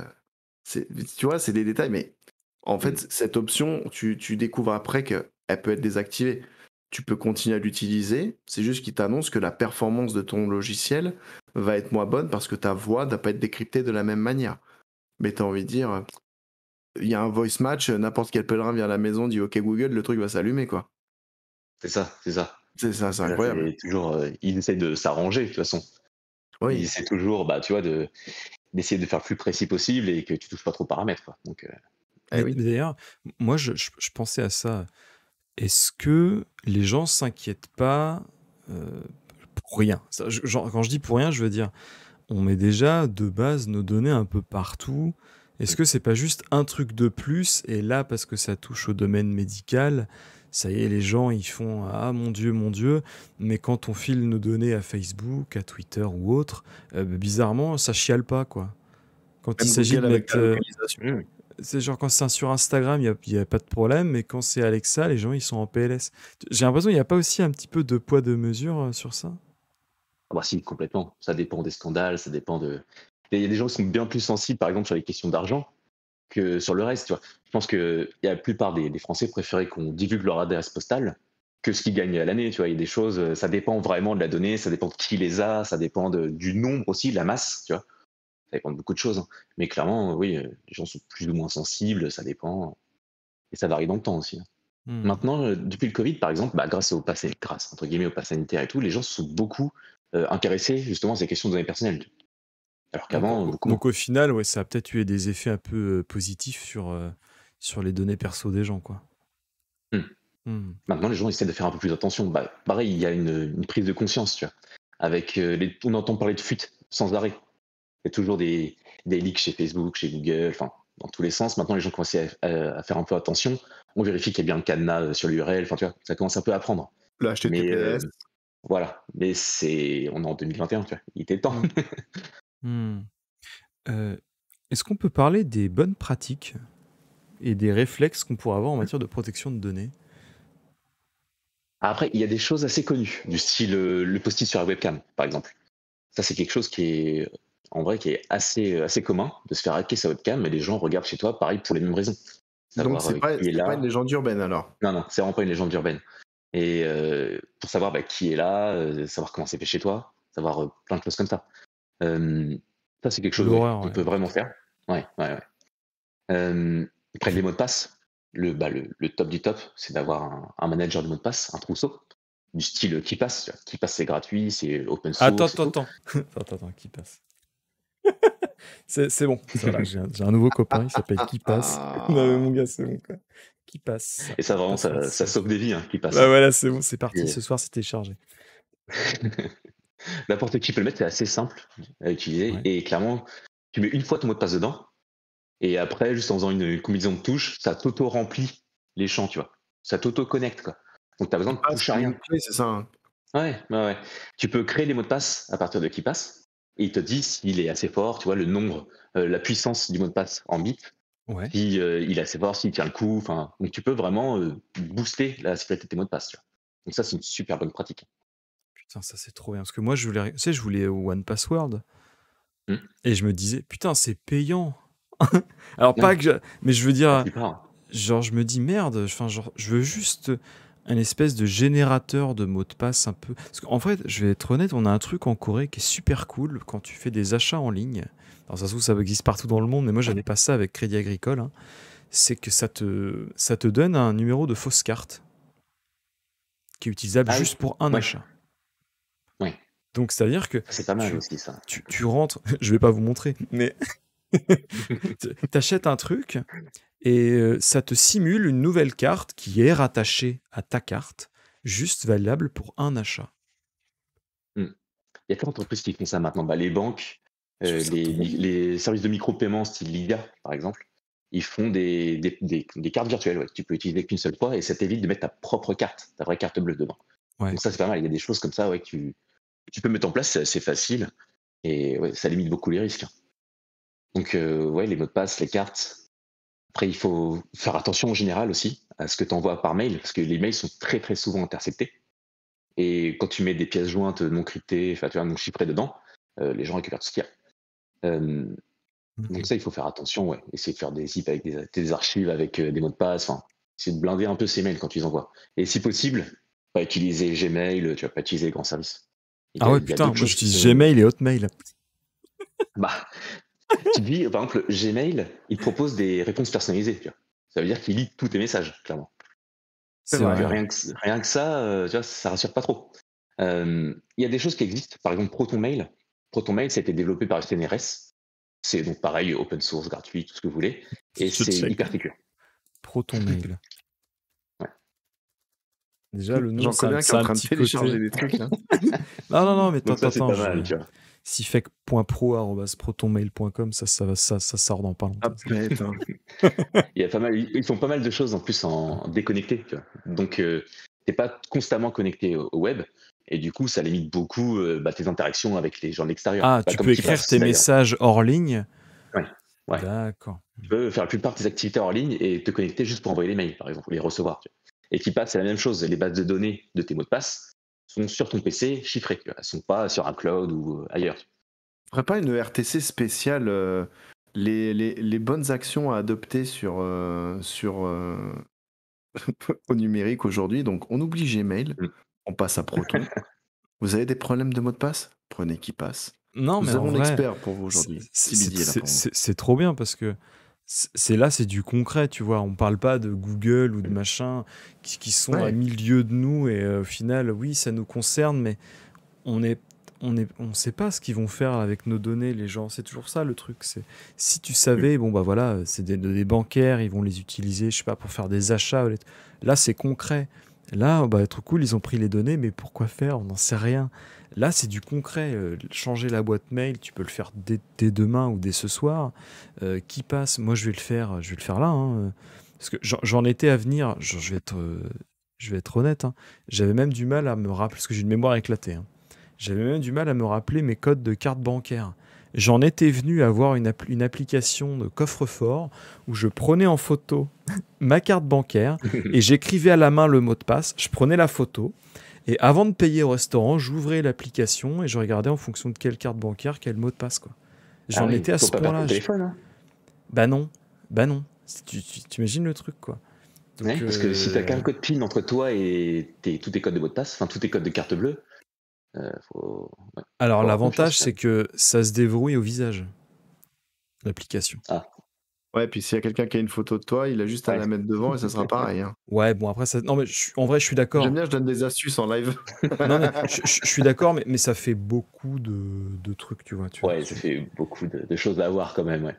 Tu vois, c'est des détails, mais en Mm. fait, cette option, tu découvres après qu'elle peut être désactivée. Tu peux continuer à l'utiliser, c'est juste qu'il t'annonce que la performance de ton logiciel va être moins bonne parce que ta voix ne va pas être décryptée de la même manière. Mais t'as envie de dire, il y a un voice match, n'importe quel pèlerin vient à la maison, dit OK Google, le truc va s'allumer, quoi. C'est ça, c'est ça. C'est ça, c'est Là, incroyable. c'est toujours, ils essaient de s'arranger de toute façon. Ils Oui. essaient toujours, tu vois, d'essayer de faire le plus précis possible et que tu touches pas trop aux paramètres. Quoi. Donc, Eh Mais oui. d'ailleurs, moi je pensais à ça. Est-ce que les gens s'inquiètent pas pour rien? Genre, quand je dis pour rien, je veux dire, on met déjà de base nos données un peu partout. Est-ce que c'est pas juste un truc de plus et là, parce que ça touche au domaine médical, ça y est, les gens ils font ah mon Dieu, mais quand on file nos données à Facebook, à Twitter ou autre, bizarrement ça chiale pas quoi. Quand il Même s'agit de Google avec mettre ta localisation. mm. c'est genre quand c'est sur Instagram, il y a pas de problème, mais quand c'est Alexa, les gens ils sont en PLS. J'ai l'impression qu'il n'y a pas aussi un petit peu de poids de mesure sur ça. Ah bah si, complètement. Ça dépend des scandales, ça dépend de. Il y a des gens qui sont bien plus sensibles, par exemple, sur les questions d'argent que sur le reste. Tu vois. Je pense que la plupart des Français préféraient qu'on divulgue leur adresse postale que ce qu'ils gagnent à l'année. Tu vois, il y a des choses, ça dépend vraiment de la donnée, ça dépend de qui les a, ça dépend du nombre aussi, de la masse. Tu vois, ça dépend de beaucoup de choses. Hein. Mais clairement, oui, les gens sont plus ou moins sensibles, ça dépend. Et ça varie dans le temps aussi. Hein. Hmm. Maintenant, depuis le Covid, par exemple, grâce entre guillemets au pass sanitaire et tout, les gens se sont beaucoup intéressés justement à ces questions de données personnelles. Alors qu'avant, beaucoup moins. Donc au final, ouais, ça a peut-être eu des effets un peu positifs sur les données perso des gens, quoi. Hmm. Hmm. Maintenant, les gens essaient de faire un peu plus attention. Pareil, il y a une prise de conscience, tu vois. Avec on entend parler de fuite sans arrêt. Il y a toujours des leaks chez Facebook, chez Google, enfin, dans tous les sens. Maintenant, les gens commencent à faire un peu attention On vérifie qu'il y a bien le cadenas sur l'URL. Enfin, tu vois, ça commence un peu à prendre. Le Mais HTTPS. voilà. Mais on est en 2021, tu vois. Il était temps. Hmm. Est-ce qu'on peut parler des bonnes pratiques et des réflexes qu'on pourrait avoir en matière de protection de données? Après, il y a des choses assez connues, du style le post-it sur la webcam, par exemple. Ça, c'est quelque chose qui est, en vrai, qui est assez commun, de se faire hacker sa webcam, mais les gens regardent chez toi, pareil, pour les mêmes raisons. Donc, Savoir c'est pas, qui est c'est pas une là. légende urbaine alors. Non, non, c'est vraiment pas une légende urbaine. Et pour savoir qui est là, savoir comment c'est fait chez toi, savoir plein de choses comme ça. Euh, Ça, c'est quelque chose L'horreur, qu'on ouais. peut vraiment faire. Ouais, ouais, ouais. Après, les mots de passe, le top du top, c'est d'avoir un manager de mots de passe, un trousseau, du style KeePass. Tu vois. KeePass, c'est gratuit, c'est open Attends, source et tout. attends, qui passe? C'est bon, voilà, j'ai un nouveau copain, il s'appelle Qui passe. Non mais mon gars, c'est bon quoi. Qui passe? Et ça, vraiment, Passe ça sauve des vies, KeePass. Bah Hein. voilà, c'est bon, c'est parti, Et, ce soir c'est téléchargé. n'importe qui peut le mettre, c'est assez simple à utiliser. Ouais. Et clairement, tu mets une fois ton mot de passe dedans, et après, juste en faisant une combinaison de touches, ça t'auto-remplit les champs, tu vois. Ça t'auto-connecte, quoi. Donc, tu n'as besoin de Ah, toucher à c'est rien. une clé, c'est ça. Hein. Ouais, ouais, ouais. Tu peux créer les mots de passe à partir de KeePass, et il te dit s'il est assez fort, tu vois, le nombre, la puissance du mot de passe en bits, Ouais. si il est assez fort, s'il tient le coup. Enfin, donc tu peux vraiment booster la sécurité de tes mots de passe, tu vois. Donc ça, c'est une super bonne pratique. Putain, ça c'est trop bien. Parce que moi, tu sais, je voulais One Password. Hmm. Et je me disais, putain, c'est payant. Alors, Ouais. pas que mais je veux dire, La plupart. genre, je me dis, merde, enfin, genre, je veux juste un espèce de générateur de mots de passe un peu. Parce qu'en fait, je vais être honnête, on a un truc en Corée qui est super cool quand tu fais des achats en ligne. Alors, ça se trouve, ça existe partout dans le monde, mais moi, j'avais pas ça avec Crédit Agricole. Hein. C'est que ça te donne un numéro de fausse carte qui est utilisable Ah oui. juste pour un Ouais. achat. Ouais. Donc, c'est-à-dire que C'est pas mal aussi, ça. tu rentres, je vais pas vous montrer, mais t'achètes un truc et ça te simule une nouvelle carte qui est rattachée à ta carte, juste valable pour un achat. Il y a plein d'entreprises qui font ça maintenant. Bah, les banques, Je trouve ça trop bien. les services de micro-paiement style Lydia, par exemple, ils font des cartes virtuelles que tu peux utiliser qu'une seule fois et ça t'évite de mettre ta propre carte, ta vraie carte bleue dedans. Ouais. Donc ça, c'est pas mal. Il y a des choses comme ça que tu peux mettre en place, c'est assez facile et ça limite beaucoup les risques. Donc les mots de passe, les cartes. Après, il faut faire attention en général aussi à ce que tu envoies par mail parce que les mails sont très très souvent interceptés. Et quand tu mets des pièces jointes non cryptées, enfin tu vois, non chiffrées dedans, les gens récupèrent tout ce qu'il y a. Donc ça, il faut faire attention, essayer de faire des zips avec des archives avec des mots de passe, enfin, essayer de blinder un peu ces mails quand tu les envoies. Et si possible, pas utiliser Gmail, tu vas pas utiliser les grands services. Ah ouais, Il y a putain, d'autres moi choses qui j'utilise sont. Gmail et Hotmail. Bah, tu te dis, par exemple, Gmail, il te propose des réponses personnalisées, tu vois. Ça veut dire qu'il lit tous tes messages, clairement. C'est vrai. Donc, vrai. rien que ça, tu vois, ça rassure pas trop. Il y a des choses qui existent, par exemple ProtonMail. ProtonMail, ça a été développé par CNRS. C'est donc pareil, open source, gratuit, tout ce que vous voulez. Et Je c'est check. hyper sécure. ProtonMail. Ouais. Déjà, le nom, J'en connais un qui est ça en a un train de petit télécharger côté. des trucs. Hein. Non, mais Donc ça, c'est attends, pas mal, tu vois. sifec.pro@protonmail.com, ça sort dans pas longtemps. Ah, bête, hein. Ils font pas mal de choses en plus en déconnecté, tu vois. Donc, t'es pas constamment connecté au web. Et du coup, ça limite beaucoup tes interactions avec les gens de l'extérieur. Ah, Pas tu comme peux qui écrire passe tes d'ailleurs. messages hors ligne. Ouais. D'accord. Tu peux faire la plupart de tes activités hors ligne et te connecter juste pour envoyer les mails, par exemple, ou les recevoir. Tu vois. Et qui passe, c'est la même chose. Les bases de données de tes mots de passe sont sur ton PC chiffrées. Tu vois. Elles sont pas sur un cloud ou ailleurs. On ferait pas une RTC spéciale les bonnes actions à adopter au numérique aujourd'hui. Donc, on oublie Gmail, Mm. on passe à Proton. Vous avez des problèmes de mots de passe? Prenez qui passe. Non, mais Nous en avons un vrai, expert pour vous aujourd'hui. CBD est là pour vous. c'est trop bien parce que c'est du concret, tu vois. On parle pas de Google ou de machin qui sont à Ouais. milieu de nous et au final, oui, ça nous concerne, mais on sait pas ce qu'ils vont faire avec nos données, les gens. C'est toujours ça le truc. C'est si tu savais, bon bah voilà, c'est des données bancaires, ils vont les utiliser, je sais pas, pour faire des achats. Là, c'est concret. Là, bah trop cool, ils ont pris les données, mais pourquoi faire? On n'en sait rien. Là, c'est du concret. Changer la boîte mail, tu peux le faire dès demain ou dès ce soir. Qui passe? Moi, je vais le faire là. Hein. Parce que j'en étais à venir, je vais être honnête, hein, j'avais même du mal à me rappeler, parce que j'ai une mémoire éclatée, hein. J'avais même du mal à me rappeler mes codes de carte bancaire. J'en étais venu à avoir une application de coffre-fort où je prenais en photo ma carte bancaire et j'écrivais à la main le mot de passe. Je prenais la photo et avant de payer au restaurant, j'ouvrais l'application et je regardais en fonction de quelle carte bancaire, quel mot de passe, quoi. Ah J'en oui, étais à faut ce pas perdre point-là. ton téléphone, hein. Bah non, bah non. Tu imagines le truc, quoi. Ouais, Donc, parce que si t'as qu'un code PIN entre toi et tous tes codes de mot de passe, enfin tous tes codes de carte bleue, faut alors avoir confiance l'avantage, quand c'est même. que ça se déverrouille au visage, l'application. Ah, Ouais, puis s'il y a quelqu'un qui a une photo de toi, il a juste à ouais. la mettre devant et ça sera pareil, hein. Ouais, bon après ça. Non mais en vrai, je suis J'aime d'accord. bien, je donne des astuces en live. Non mais je suis d'accord, mais ça fait beaucoup de trucs, tu vois. Ouais, ça fait beaucoup de choses à avoir quand même, ouais.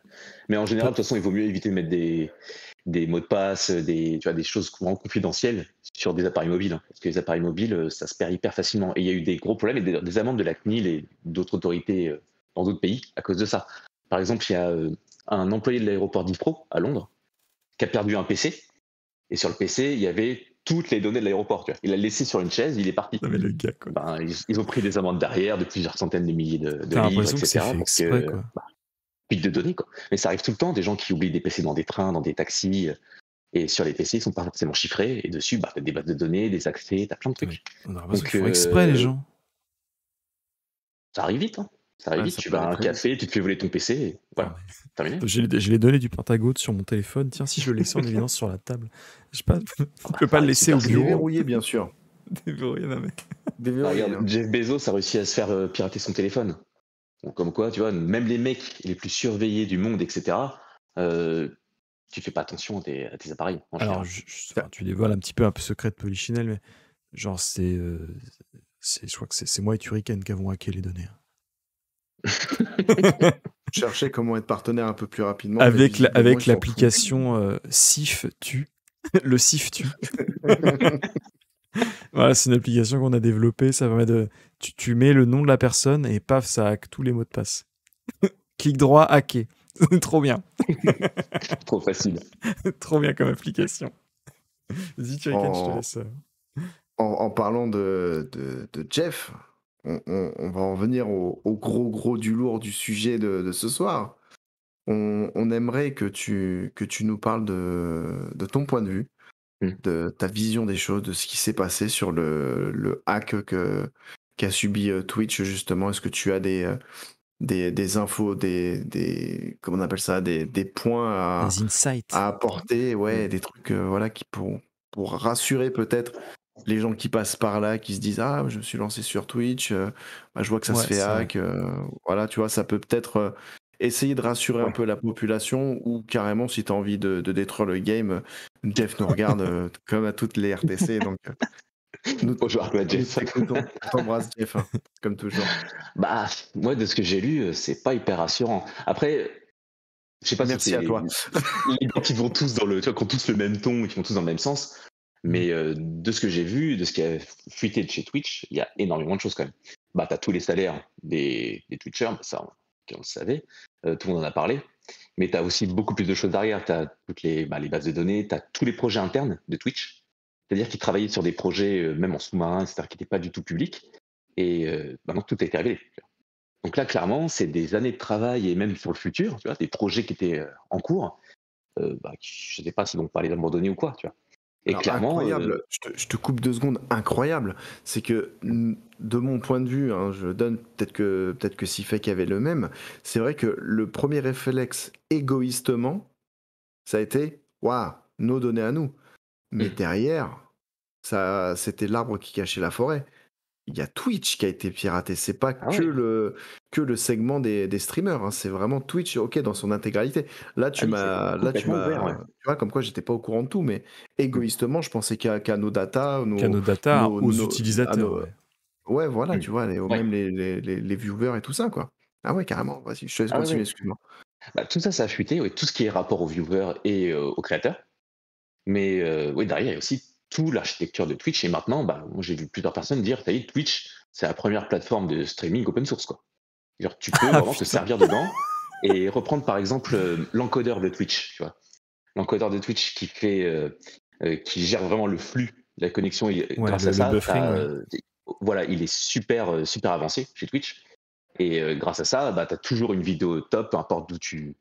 Mais en général, de toute façon, il vaut mieux éviter de mettre des mots de passe, tu vois, des choses vraiment confidentielles sur des appareils mobiles, hein, parce que les appareils mobiles, ça se perd hyper facilement. Et il y a eu des gros problèmes et des amendes de la CNIL et d'autres autorités dans d'autres pays à cause de ça. Par exemple, il y a un employé de l'aéroport d'Heathrow à Londres qui a perdu un PC, et sur le PC, il y avait toutes les données de l'aéroport. Tu vois. Il l'a laissé sur une chaise, il est parti. Non mais le gars, quoi. Ben, ils ont pris des amendes derrière de plusieurs centaines de milliers de T'as livres, l'impression que c'est etc. fait Parce exprès, que quoi. fuite de données, quoi. Mais ça arrive tout le temps, des gens qui oublient des PC dans des trains, dans des taxis, et sur les PC, ils sont pas forcément chiffrés, et dessus, bah, t'as des bases de données, des accès, t'as plein de trucs. On a l'impression Donc, qu'ils font exprès, les gens. ça arrive vite, hein. Ça arrive Ouais, vite, ça tu peut vas à aller un très vite. café, tu te fais voler ton PC, et voilà, Ah, terminé. J'ai les données du Pentagone sur mon téléphone. Tiens, si je le laissais en évidence sur la table, je sais pas, tu peux pas ça le arrive laisser super au souvent. bureau. Déverrouillé, bien sûr. Déverrouillé, non mais. Déverrouillé, Regarde, hein. Jeff Bezos a réussi à se faire pirater son téléphone. Donc, comme quoi, tu vois, même les mecs les plus surveillés du monde, etc., tu fais pas attention à tes appareils, en Alors, général. enfin, tu dévoiles un peu secret de Polichinelle, mais genre, je crois que c'est moi et Turrican qui avons hacké les données, hein. Chercher comment être partenaire un peu plus rapidement, mais visiblement, Avec ils s'en foutent. l'application SIF-Tu. Le SIF-Tu. Voilà, c'est une application qu'on a développée. Ça permet de. Tu mets le nom de la personne et paf, ça hack tous les mots de passe. Clic droit, hacker. Trop bien. Trop facile. Trop bien comme application. Vas-y, Turrican, je te En, laisse. en parlant de Jeff, on va en venir au gros du lourd du sujet de ce soir. On aimerait que tu nous parles de ton point de vue, Mm. de ta vision des choses, de ce qui s'est passé sur le hack qu'a subi Twitch, justement. Est-ce que tu as des infos, comment on appelle ça, des points Des insights. à apporter, ouais, des trucs voilà, qui pour rassurer peut-être les gens qui passent par là, qui se disent ah, je me suis lancé sur Twitch, bah, je vois que ça se Ouais, fait c'est vrai. hack, voilà, tu vois, ça peut peut-être essayer de rassurer un Ouais. peu la population, ou carrément si tu as envie de détruire le game, Jeff nous regarde comme à toutes les RTC, donc nous, Bonjour à toi, Jeff. t'écoutons. On t'embrasse, Jeff, hein, comme toujours. Bah, moi, de ce que j'ai lu, c'est pas hyper rassurant. Après, je sais pas Merci si à c'est toi. les gens qui vont tous tu vois, qui ont tous le même ton, qui vont tous dans le même sens. Mais de ce que j'ai vu, de ce qui a fuité de chez Twitch, il y a énormément de choses quand même. Bah, t'as tous les salaires des Twitchers, ça, on le savait, tout le monde en a parlé. Mais t'as aussi beaucoup plus de choses derrière. T'as toutes les bases de données, t'as tous les projets internes de Twitch. C'est-à-dire qu'ils travaillaient sur des projets, même en sous-marin, etc., qui n'étaient pas du tout publics. Et maintenant, tout a été révélé. Donc là, clairement, c'est des années de travail et même sur le futur, tu vois, des projets qui étaient en cours, je ne sais pas s'ils vont pas les abandonner ou quoi, tu vois. Et Alors, clairement, incroyable, je te coupe 2 secondes, incroyable, c'est que de mon point de vue, hein, je donne peut-être que Sifek avait le même, c'est vrai que le premier réflexe égoïstement, ça a été waouh, nos données à nous. Mais derrière, ça, c'était l'arbre qui cachait la forêt. Il y a Twitch qui a été piraté, c'est pas ah ouais, que le segment des streamers, hein, c'est vraiment Twitch, ok, dans son intégralité. Là, ah oui, c'est complètement ouvert, ouais. tu vois, comme quoi j'étais pas au courant de tout, mais égoïstement, je pensais qu'à nos data, Canaux data aux à utilisateurs, nos- ouais. ouais, voilà, tu vois, Ouais. même les viewers et tout ça, quoi. Ah ouais, carrément, vas-y, je te laisse Ah ouais, continuer, ouais. excuse-moi. Bah, tout ça, ça a fuité, ouais, tout ce qui est rapport aux viewers et aux créateurs. Mais oui, derrière, il y a aussi toute l'architecture de Twitch. Et maintenant, bah, moi, j'ai vu plusieurs personnes dire, ça y est, Twitch, c'est la première plateforme de streaming open source, quoi. Genre, tu peux Ah vraiment te putain. servir dedans et reprendre, par exemple, l'encodeur de Twitch, tu vois. l'encodeur de Twitch qui gère vraiment le flux de la connexion. Et Ouais, grâce à le ça, buffering, ouais. voilà, il est super avancé chez Twitch. Et grâce à ça, bah, tu as toujours une vidéo top, peu importe d'où tu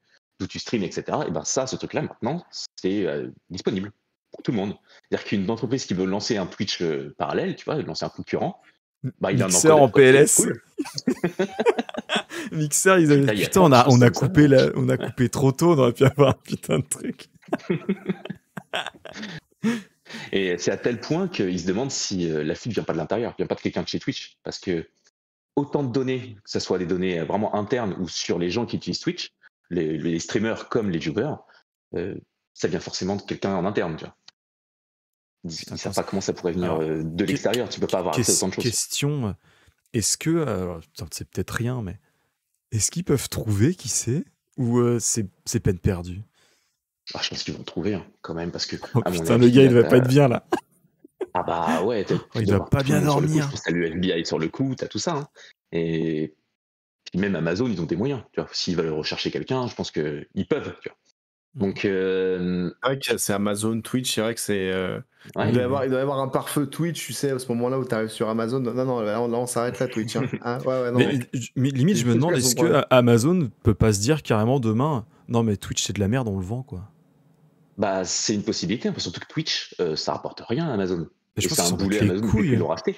streams, etc. Et ben ça, ce truc-là, maintenant, c'est disponible pour tout le monde. C'est-à-dire qu'une entreprise qui veut lancer un Twitch parallèle, tu vois, lancer un concurrent, bah, il a un Mixer en encodeur, quoi. C'est PLS. cool. Mixer, ils avaient... Putain, il y a Putain, plein de choses comme ça. on a coupé trop tôt, on aurait pu avoir un putain de truc. Et c'est à tel point qu'ils se demandent si la fuite vient pas de l'intérieur, vient pas de quelqu'un de chez Twitch. Parce que autant de données, que ce soit des données vraiment internes ou sur les gens qui utilisent Twitch, les streamers comme les viewers, euh, ça vient forcément de quelqu'un en interne, tu vois. Ils ne savent pas comment ça pourrait venir Alors, de l'extérieur. Tu peux pas avoir accès à autant de choses. Question, est-ce que, alors, c'est peut-être rien, mais est-ce qu'ils peuvent trouver qui c'est ou c'est peine perdue? Ah, je pense qu'ils vont le trouver hein, quand même parce que Oh à mon putain, avis, le gars, il là, devait pas être bien là. ah bah ouais, Il doit pas bien sur le coup. Je dormir. pense que t'as le FBI sur le coup, t'as tout ça. Hein. Et puis même Amazon, ils ont des moyens. Tu vois, s'ils veulent rechercher quelqu'un, je pense qu'ils peuvent. Tu vois. Donc, C'est vrai que c'est Amazon, Twitch, c'est vrai que c'est. ouais, il doit y avoir un pare-feu Twitch, tu sais, à ce moment-là où tu arrives sur Amazon. Non, là, on s'arrête là, Twitch. Hein. Ah, ouais, non. Mais limite, je me demande, est-ce que Amazon peut pas se dire carrément demain, non mais Twitch c'est de la merde, on le vend quoi. Bah, c'est une possibilité, hein, surtout que Twitch, ça rapporte rien à Amazon. Mais je Et pense c'est qu'ils un s'en battent boulet les Amazon depuis couilles. qu'ils l'ont racheté.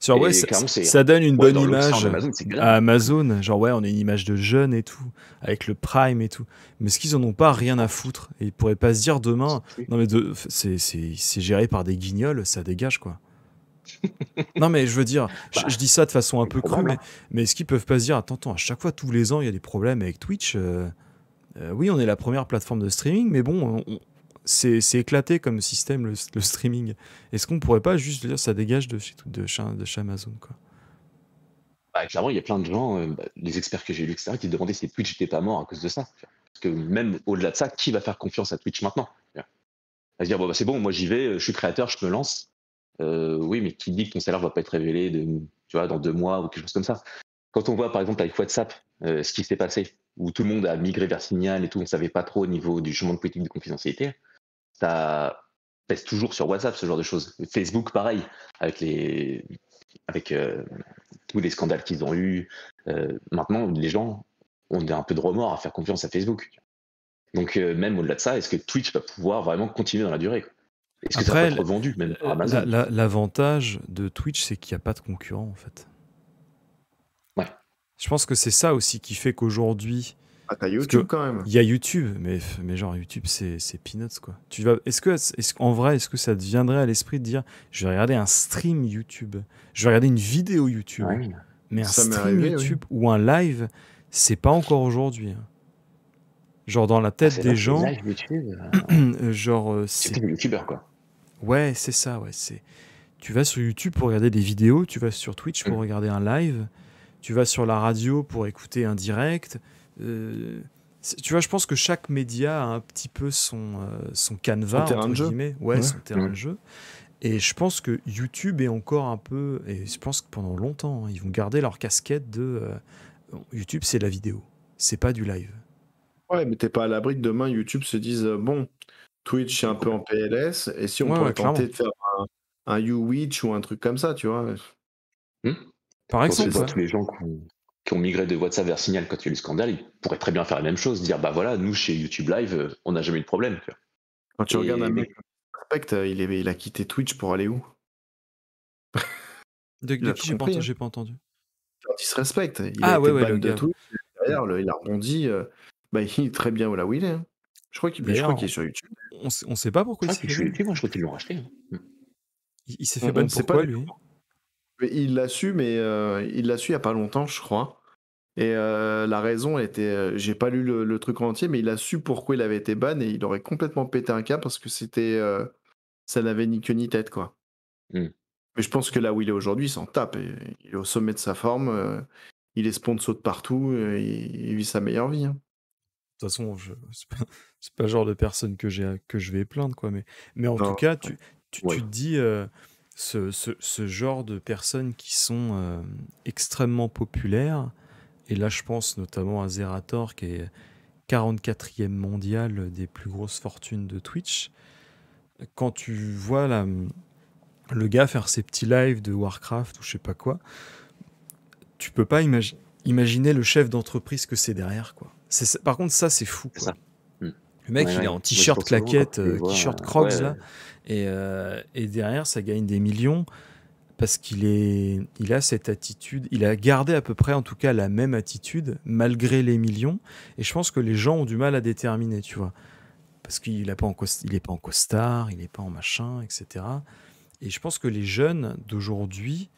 Genre, ouais, Et clairement, ça donne une bonne dans l'option image d'Amazon, c'est bien. à Amazon. Genre, ouais, on a une image de jeune et tout, avec le Prime et tout. Mais est-ce qu'ils en ont pas rien à foutre? Et ils pourraient pas se dire demain, non mais c'est géré par des guignols, ça dégage quoi. Non mais je veux dire, je dis ça de façon un peu crue, mais est-ce qu'ils peuvent pas se dire, attends, à chaque fois, tous les ans, il y a des problèmes avec Twitch. Oui, on est la première plateforme de streaming, mais bon, c'est éclaté comme système le streaming. Est-ce qu'on pourrait pas juste dire ça dégage de chez Amazon quoi? Bah, clairement, il y a plein de gens, les experts que j'ai lus, etc., qui se demandaient si Twitch n'était pas mort à cause de ça. Parce que même au-delà de ça, qui va faire confiance à Twitch maintenant? À se dire, bon, bah, c'est bon, moi j'y vais, je suis créateur, je me lance. Oui, mais qui dit que ton salaire va pas être révélé tu vois, dans 2 mois ou quelque chose comme ça? Quand on voit par exemple avec WhatsApp ce qui s'est passé, où tout le monde a migré vers Signal et tout, on savait pas trop au niveau du changement de politique de confidentialité, ça pèse toujours sur WhatsApp ce genre de choses. Facebook pareil, avec tous les scandales qu'ils ont eus. Maintenant, les gens ont un peu de remords à faire confiance à Facebook. Donc même au-delà de ça, est-ce que Twitch va pouvoir vraiment continuer dans la durée? Est-ce que ça peut Après, être revendu même par Amazon? l'avantage de Twitch, c'est qu'il n'y a pas de concurrent en fait. Ouais. Je pense que c'est ça aussi qui fait qu'aujourd'hui. Ah, t'as YouTube quand même. Il y a YouTube, mais genre YouTube, c'est peanuts quoi. En vrai, est-ce que ça te viendrait à l'esprit de dire, je vais regarder un stream YouTube, je vais regarder une vidéo YouTube, Ouais. mais un Ça m'est stream arrivé, YouTube ou un live, c'est pas encore aujourd'hui. Hein. Genre dans la tête des gens, Live YouTube, genre c'est plus des youtubeurs quoi. Ouais, c'est ça, ouais. Tu vas sur YouTube pour regarder des vidéos, tu vas sur Twitch pour regarder un live, tu vas sur la radio pour écouter un direct. Tu vois, je pense que chaque média a un petit peu son canevas, terrain de jeu. guillemets. Ouais, son terrain de jeu. Et je pense que YouTube est encore un peu... Et je pense que pendant longtemps, hein, ils vont garder leur casquette de... YouTube, c'est la vidéo. C'est pas du live. Ouais, mais t'es pas à l'abri que demain, YouTube se dise, bon, Twitch est un peu en PLS, et si on pourrait tenter de faire un YouWitch ou un truc comme ça, tu vois. Par exemple, tous les gens qui ont migré de WhatsApp vers Signal quand il y a eu le scandale, ils pourraient très bien faire la même chose, dire bah voilà, nous chez YouTube Live, on n'a jamais eu de problème. Tu vois. Quand tu regardes un mec Respect, il a quitté Twitch pour aller où? De qui j'ai pas entendu? Disrespect. Il a été ban de Twitch. Derrière, il a rebondi. Il est très bien là où il est. Hein. Je crois qu'il est sur YouTube. On sait pas pourquoi il s'est fait ban. YouTube, moi je crois qu'ils l'ont racheté. Hein. Il s'est fait ban pourquoi, lui? Il l'a su, mais il l'a su il y a pas longtemps, je crois. Et la raison était, j'ai pas lu le truc en entier, mais il a su pourquoi il avait été ban et il aurait complètement pété un câble parce que ça n'avait ni queue ni tête, quoi. Mais je pense que là où il est aujourd'hui, il s'en tape. Il est au sommet de sa forme. Il est sponsor de partout. Il vit sa meilleure vie. Hein. De toute façon, c'est pas le genre de personne que je vais plaindre, quoi. Mais en tout cas, tu te dis, ce genre de personnes qui sont extrêmement populaires, et là je pense notamment à Zerator qui 44e mondial des plus grosses fortunes de Twitch. Quand tu vois le gars faire ses petits lives de Warcraft ou je sais pas quoi, tu peux pas imaginer le chef d'entreprise que c'est derrière, quoi. Par contre, ça, c'est fou, C'est quoi. ça. Mm. Le mec, Ouais, il est ouais. en Moi, j'y t-shirt pense souvent quand claquette, tu le vois. t-shirt Crocs, Ouais, là, et derrière, ça gagne des millions parce il a cette attitude, il a gardé à peu près, en tout cas, la même attitude malgré les millions. Et je pense que les gens ont du mal à déterminer, tu vois, parce qu'il est pas en costard, il est pas en machin, etc. Et je pense que les jeunes d'aujourd'hui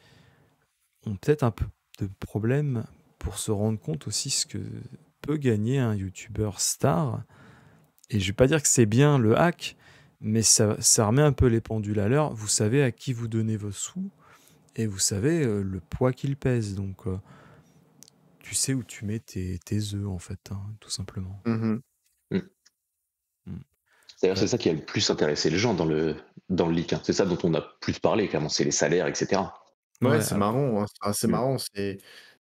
ont peut-être un peu de problème pour se rendre compte aussi ce que peut gagner un youtubeur star. Et je vais pas dire que c'est bien le hack, mais ça remet un peu les pendules à l'heure. Vous savez à qui vous donnez vos sous et vous savez le poids qu'ils pèsent. Donc tu sais où tu mets tes œufs, en fait, hein, tout simplement. Mhm. Mm. Mm. D'ailleurs, c'est ça qui a le plus intéressé les gens dans le leak. Hein. C'est ça dont on a plus parlé, clairement, c'est les salaires, etc. Ouais, Ouais, c'est alors, marrant, hein, c'est assez Mm. marrant. C'est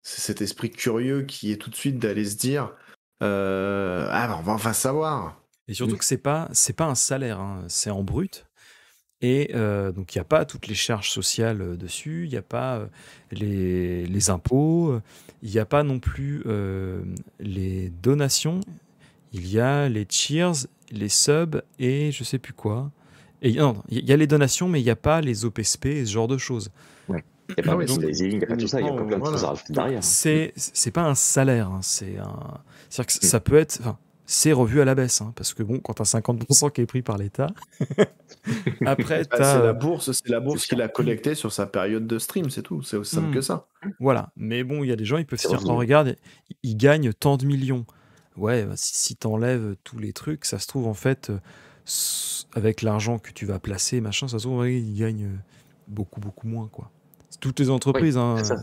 cet esprit curieux qui est tout de suite d'aller se dire ah, bah, on va enfin savoir. et surtout que c'est pas un salaire, hein, c'est en brut. Et donc, il n'y a pas toutes les charges sociales dessus, il n'y a pas les impôts, il n'y a pas non plus les donations, il y a les cheers, les subs et je sais plus quoi. Et non, il y a les donations, mais il n'y a pas les OPSP et ce genre de choses. Ouais. Il n'y a Ah pas oui, de donc merchandising, il n'y a pas tout ça, il y a pas uniquement, plein de choses à voilà. rajouter Donc, derrière. c'est pas un salaire, hein, c'est-à-dire que Mm. ça peut être. Enfin, c'est revu à la baisse, hein, parce que bon, quand tu as 50% qui est pris par l'État, après, tu Ah, c'est as. la C'est bourse sûr. qu'il a collectée sur sa période de stream, c'est tout. C'est aussi simple que ça. Voilà. Mais bon, il y a des gens, ils peuvent C'est se dire, oh, revenu. regarde, ils gagnent tant de millions. Ouais, bah, si t'enlèves tous les trucs, ça se trouve, en fait, avec l'argent que tu vas placer, machin, ça se trouve, ouais, ils gagnent beaucoup, beaucoup moins, quoi. C'est toutes les Oui, entreprises, hein. c'est ça.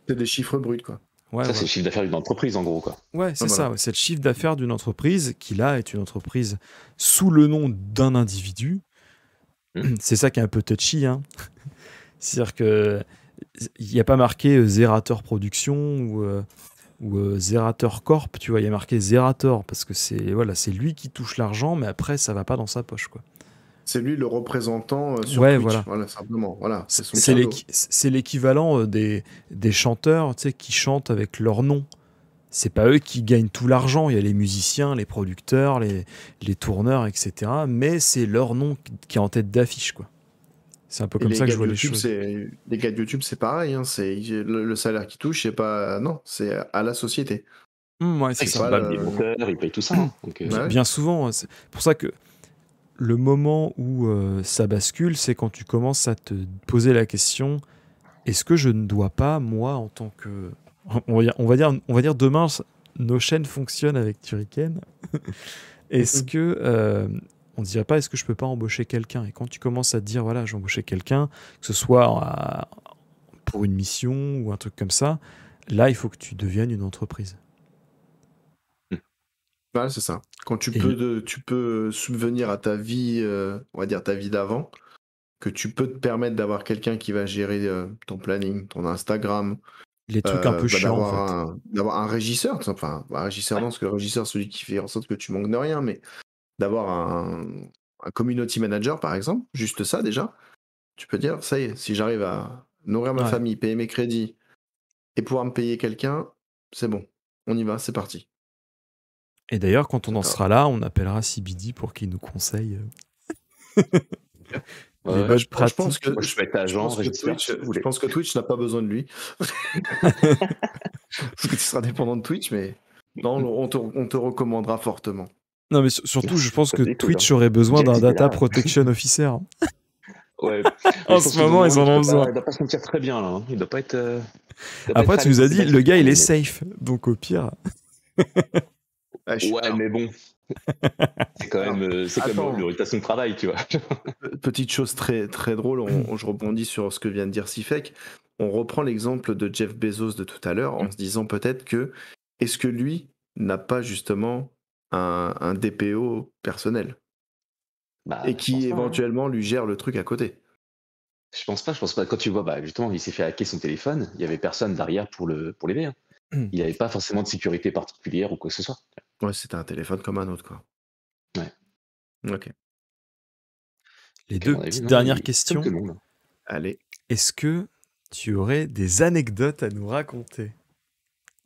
C'est des chiffres bruts, quoi. Ouais, Ça, c'est voilà. le chiffre d'affaires d'une entreprise, en gros, quoi. Ouais, c'est Ah, ça. voilà. Ouais. C'est le chiffre d'affaires d'une entreprise qui, là, est une entreprise sous le nom d'un individu. Mm. C'est ça qui est un peu touchy, hein. C'est-à-dire que il n'y a pas marqué Zerator Production ou Zerator Corp, tu vois, il y a marqué Zerator parce que c'est lui qui touche l'argent, mais après ça va pas dans sa poche, quoi. C'est lui le représentant sur Ouais, Twitch. voilà. Voilà, simplement. Voilà, c'est son C'est pseudo. c'est l'équivalent des chanteurs, tu sais, qui chantent avec leur nom. C'est pas eux qui gagnent tout l'argent. Il y a les musiciens, les producteurs, les tourneurs, etc. Mais c'est leur nom qui est en tête d'affiche, quoi. C'est un peu Et comme les ça que gars je de vois les YouTube, choses. les gars de YouTube, c'est pareil. Hein, c'est le salaire qu'ils touchent, c'est pas non, c'est à la société. Ouais, c'est Ils C'est ça. sont pas pas des le. monteurs, ils payent tout ça. Hein. Donc, Ouais. Bien souvent, c'est pour ça que le moment où ça bascule, c'est quand tu commences à te poser la question, est-ce que je ne dois pas, moi, en tant que... On va dire demain, nos chaînes fonctionnent avec Turrican. Est-ce que... on ne dirait pas, est-ce que je peux pas embaucher quelqu'un? Et quand tu commences à te dire, voilà, j'ai embauché quelqu'un, que ce soit pour une mission ou un truc comme ça, là, il faut que tu deviennes une entreprise. Ouais, c'est ça. Quand tu Et peux subvenir à ta vie, on va dire ta vie d'avant, que tu peux te permettre d'avoir quelqu'un qui va gérer ton planning, ton Instagram, les trucs un peu chiants, en fait. d'avoir un régisseur, enfin un régisseur non, parce que le régisseur c'est celui qui fait en sorte que tu manques de rien, mais d'avoir un community manager par exemple, juste ça déjà, tu peux dire ça y est, si j'arrive à nourrir ma Ouais. famille, payer mes crédits et pouvoir me payer quelqu'un, c'est bon, on y va, c'est parti. Et d'ailleurs, quand on en Ça- sera là, on appellera CBD pour qu'il nous conseille les ouais. bonnes je pense pratiques. que Moi, je peux être agent, régisseur, ce que vous Je voulez. pense que Twitch n'a pas besoin de lui. Parce que tu seras dépendant de Twitch, mais non, on te recommandera fortement. Non, mais surtout, je pense Ça que fait cool, Twitch hein. aurait besoin d'un Jet, il est data là. protection officer. Ouais. En Je pense ce qu'au moment, ils en ont il besoin. doit pas se sentir très bien, là. Hein. Il doit pas être... il doit pas Après, être à tu l'aise nous dans as ses dit, le baskets gars, pour il est les safe. Donc, au pire. Ah, Ouais, mais bon, c'est quand Alors, même attends. l'orientation de travail, tu vois. Petite chose très, très drôle, je rebondis sur ce que vient de dire Sifek. On reprend l'exemple de Jeff Bezos de tout à l'heure en se disant peut-être que est-ce que lui n'a pas justement un DPO personnel Bah, et je pense qui pas. Hein. éventuellement lui gère le truc à côté. Je pense pas. Quand tu vois, bah, justement, il s'est fait hacker son téléphone, il y avait personne derrière pour l'aider. Hein. Il n'avait pas forcément de sécurité particulière ou quoi que ce soit. Ouais, c'était un téléphone comme un autre, quoi. Ouais. Ok. Les Donc à deux mon avis, petites non, dernières comme tout questions. le monde. Allez. Est-ce que tu aurais des anecdotes à nous raconter?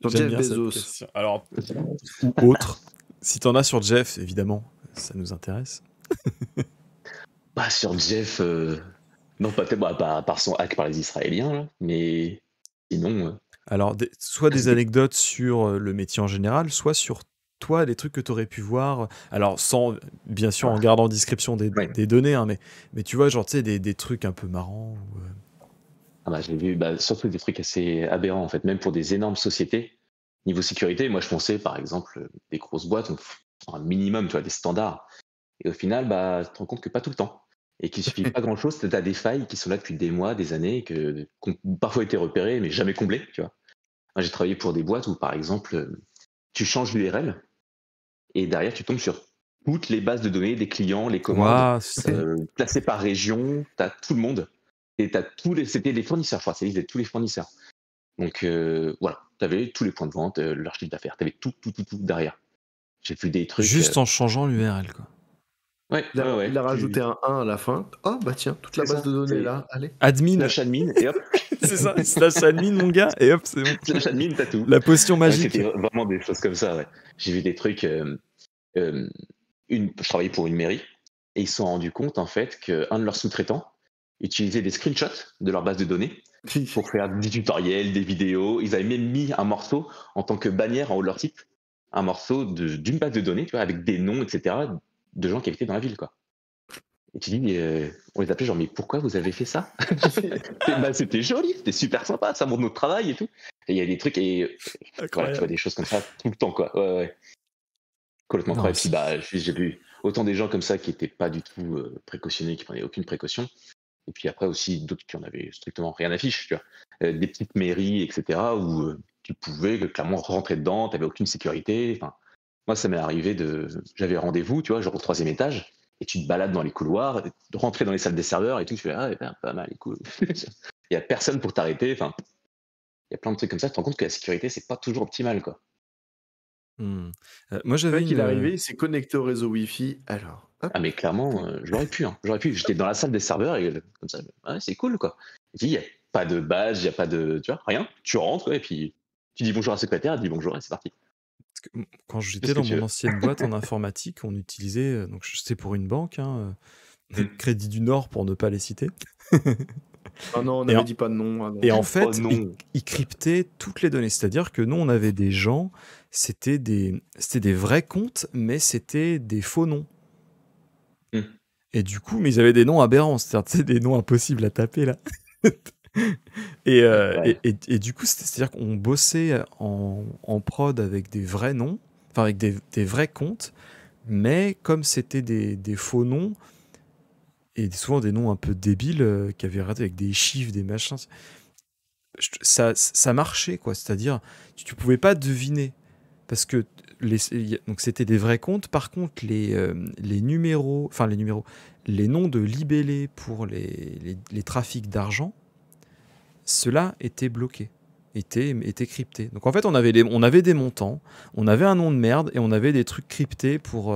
Sur J'aime Jeff bien cette Bezos. question. Alors, ou autre. Si t'en as sur Jeff, évidemment, ça nous intéresse. Bah, sur Jeff, non, pas tellement, à part son hack par les Israéliens, là, mais sinon, Alors, soit des c'était- anecdotes sur le métier en général, soit sur toi, des trucs que tu aurais pu voir. Alors, sans, bien sûr, en gardant description ouais. des données, hein, mais tu vois, genre, tu sais, des trucs un peu marrants. Ah bah, j'ai vu surtout des trucs assez aberrants, en fait, même pour des énormes sociétés. Niveau sécurité, moi, je pensais, par exemple, des grosses boîtes, un minimum, tu vois, des standards. Et au final, bah, tu te rends compte que pas tout le temps. Et qu'il suffit pas grand-chose, tu as des failles qui sont là depuis des mois, des années, qui ont parfois été repérées, mais jamais comblées, tu vois. Moi, j'ai travaillé pour des boîtes où, par exemple, tu changes l'URL et derrière, tu tombes sur toutes les bases de données des clients, les commandes, Waouh, c'est. classées par région, tu as tout le monde. Et t'as c'était les fournisseurs, je crois, c'est la liste de tous les fournisseurs. Donc voilà, tu avais tous les points de vente, leur chiffre d'affaires, tu avais tout derrière. J'ai vu des trucs. Juste en changeant l'URL, quoi. Ouais, ouais, ouais. Il a rajouté un 1 à la fin. Oh, bah tiens, toute la C'est base ça, de données c'est là. Allez. Admin, slash admin et hop, c'est ça, slash admin, mon gars, et hop, c'est bon. slash admin, t'as tout. La potion Ouais, magique. c'était vraiment des choses comme ça, ouais. J'ai vu des trucs. Je travaillais pour une mairie et ils se sont rendus compte en fait qu'un de leurs sous-traitants utilisait des screenshots de leur base de données pour faire des tutoriels, des vidéos. Ils avaient même mis un morceau en tant que bannière en haut de leur site, un morceau d'une base de données, tu vois, avec des noms, etc., de gens qui habitaient dans la ville, quoi. Et tu dis, on les appelait genre, mais pourquoi vous avez fait ça? C'était joli, c'était super sympa, ça montre notre travail et tout. Et il y a des trucs, et voilà, tu vois Incroyable. des choses comme ça tout le temps, quoi. Ouais, ouais. Complètement Non, incroyable. Puis bah, j'ai vu autant des gens comme ça qui n'étaient pas du tout précautionnés, qui prenaient aucune précaution. Et puis après aussi d'autres qui en avaient strictement rien à fiche, tu vois. Des petites mairies, etc., où tu pouvais clairement rentrer dedans, tu n'avais aucune sécurité. Enfin, moi, ça m'est arrivé j'avais rendez-vous, tu vois, genre au 3e étage, et tu te balades dans les couloirs, de rentrer dans les salles des serveurs et tout, tu fais, ah, pas mal, cool. Il n'y a personne pour t'arrêter. Enfin, il y a plein de trucs comme ça. Tu te rends compte que la sécurité, c'est pas toujours optimal, quoi. Moi, j'avais Il est une. arrivé, il s'est connecté au réseau Wi-Fi. Alors, hop. Ah mais clairement, j'aurais pu, hein. J'aurais pu. J'étais dans la salle des serveurs et comme ça, ouais, c'est cool, quoi. Et puis il y a pas de badge, il y a pas de, tu vois, rien. Tu rentres et puis tu dis bonjour à la secrétaire, elle dit bonjour et c'est parti. Parce que, quand Fais j'étais ce que dans tu mon veux. ancienne boîte en informatique, on utilisait, donc c'était pour une banque, hein, Mm. Crédit du Nord pour ne pas les citer. Ah non, on Et avait en, dit pas de nom. Ah non. et en Oh fait, non. ils cryptaient toutes les données. C'est-à-dire que nous, on avait des gens, c'était des vrais comptes, mais c'était des faux noms. Mm. Et du coup, mais ils avaient des noms aberrants, c'est-à-dire tu sais, des noms impossibles à taper là. Ouais. Et du coup, c'est-à-dire qu'on bossait en prod avec des vrais noms, enfin avec des vrais comptes, mais comme c'était des faux noms, et souvent des noms un peu débiles, qui avaient raté avec des chiffres, des machins, ça marchait, quoi. C'est-à-dire, tu pouvais pas deviner, parce que donc c'était des vrais comptes. Par contre, les numéros, les noms de libellés pour les trafics d'argent, ceux-là étaient bloqués, étaient cryptés. Donc en fait, on avait des montants, on avait un nom de merde et on avait des trucs cryptés pour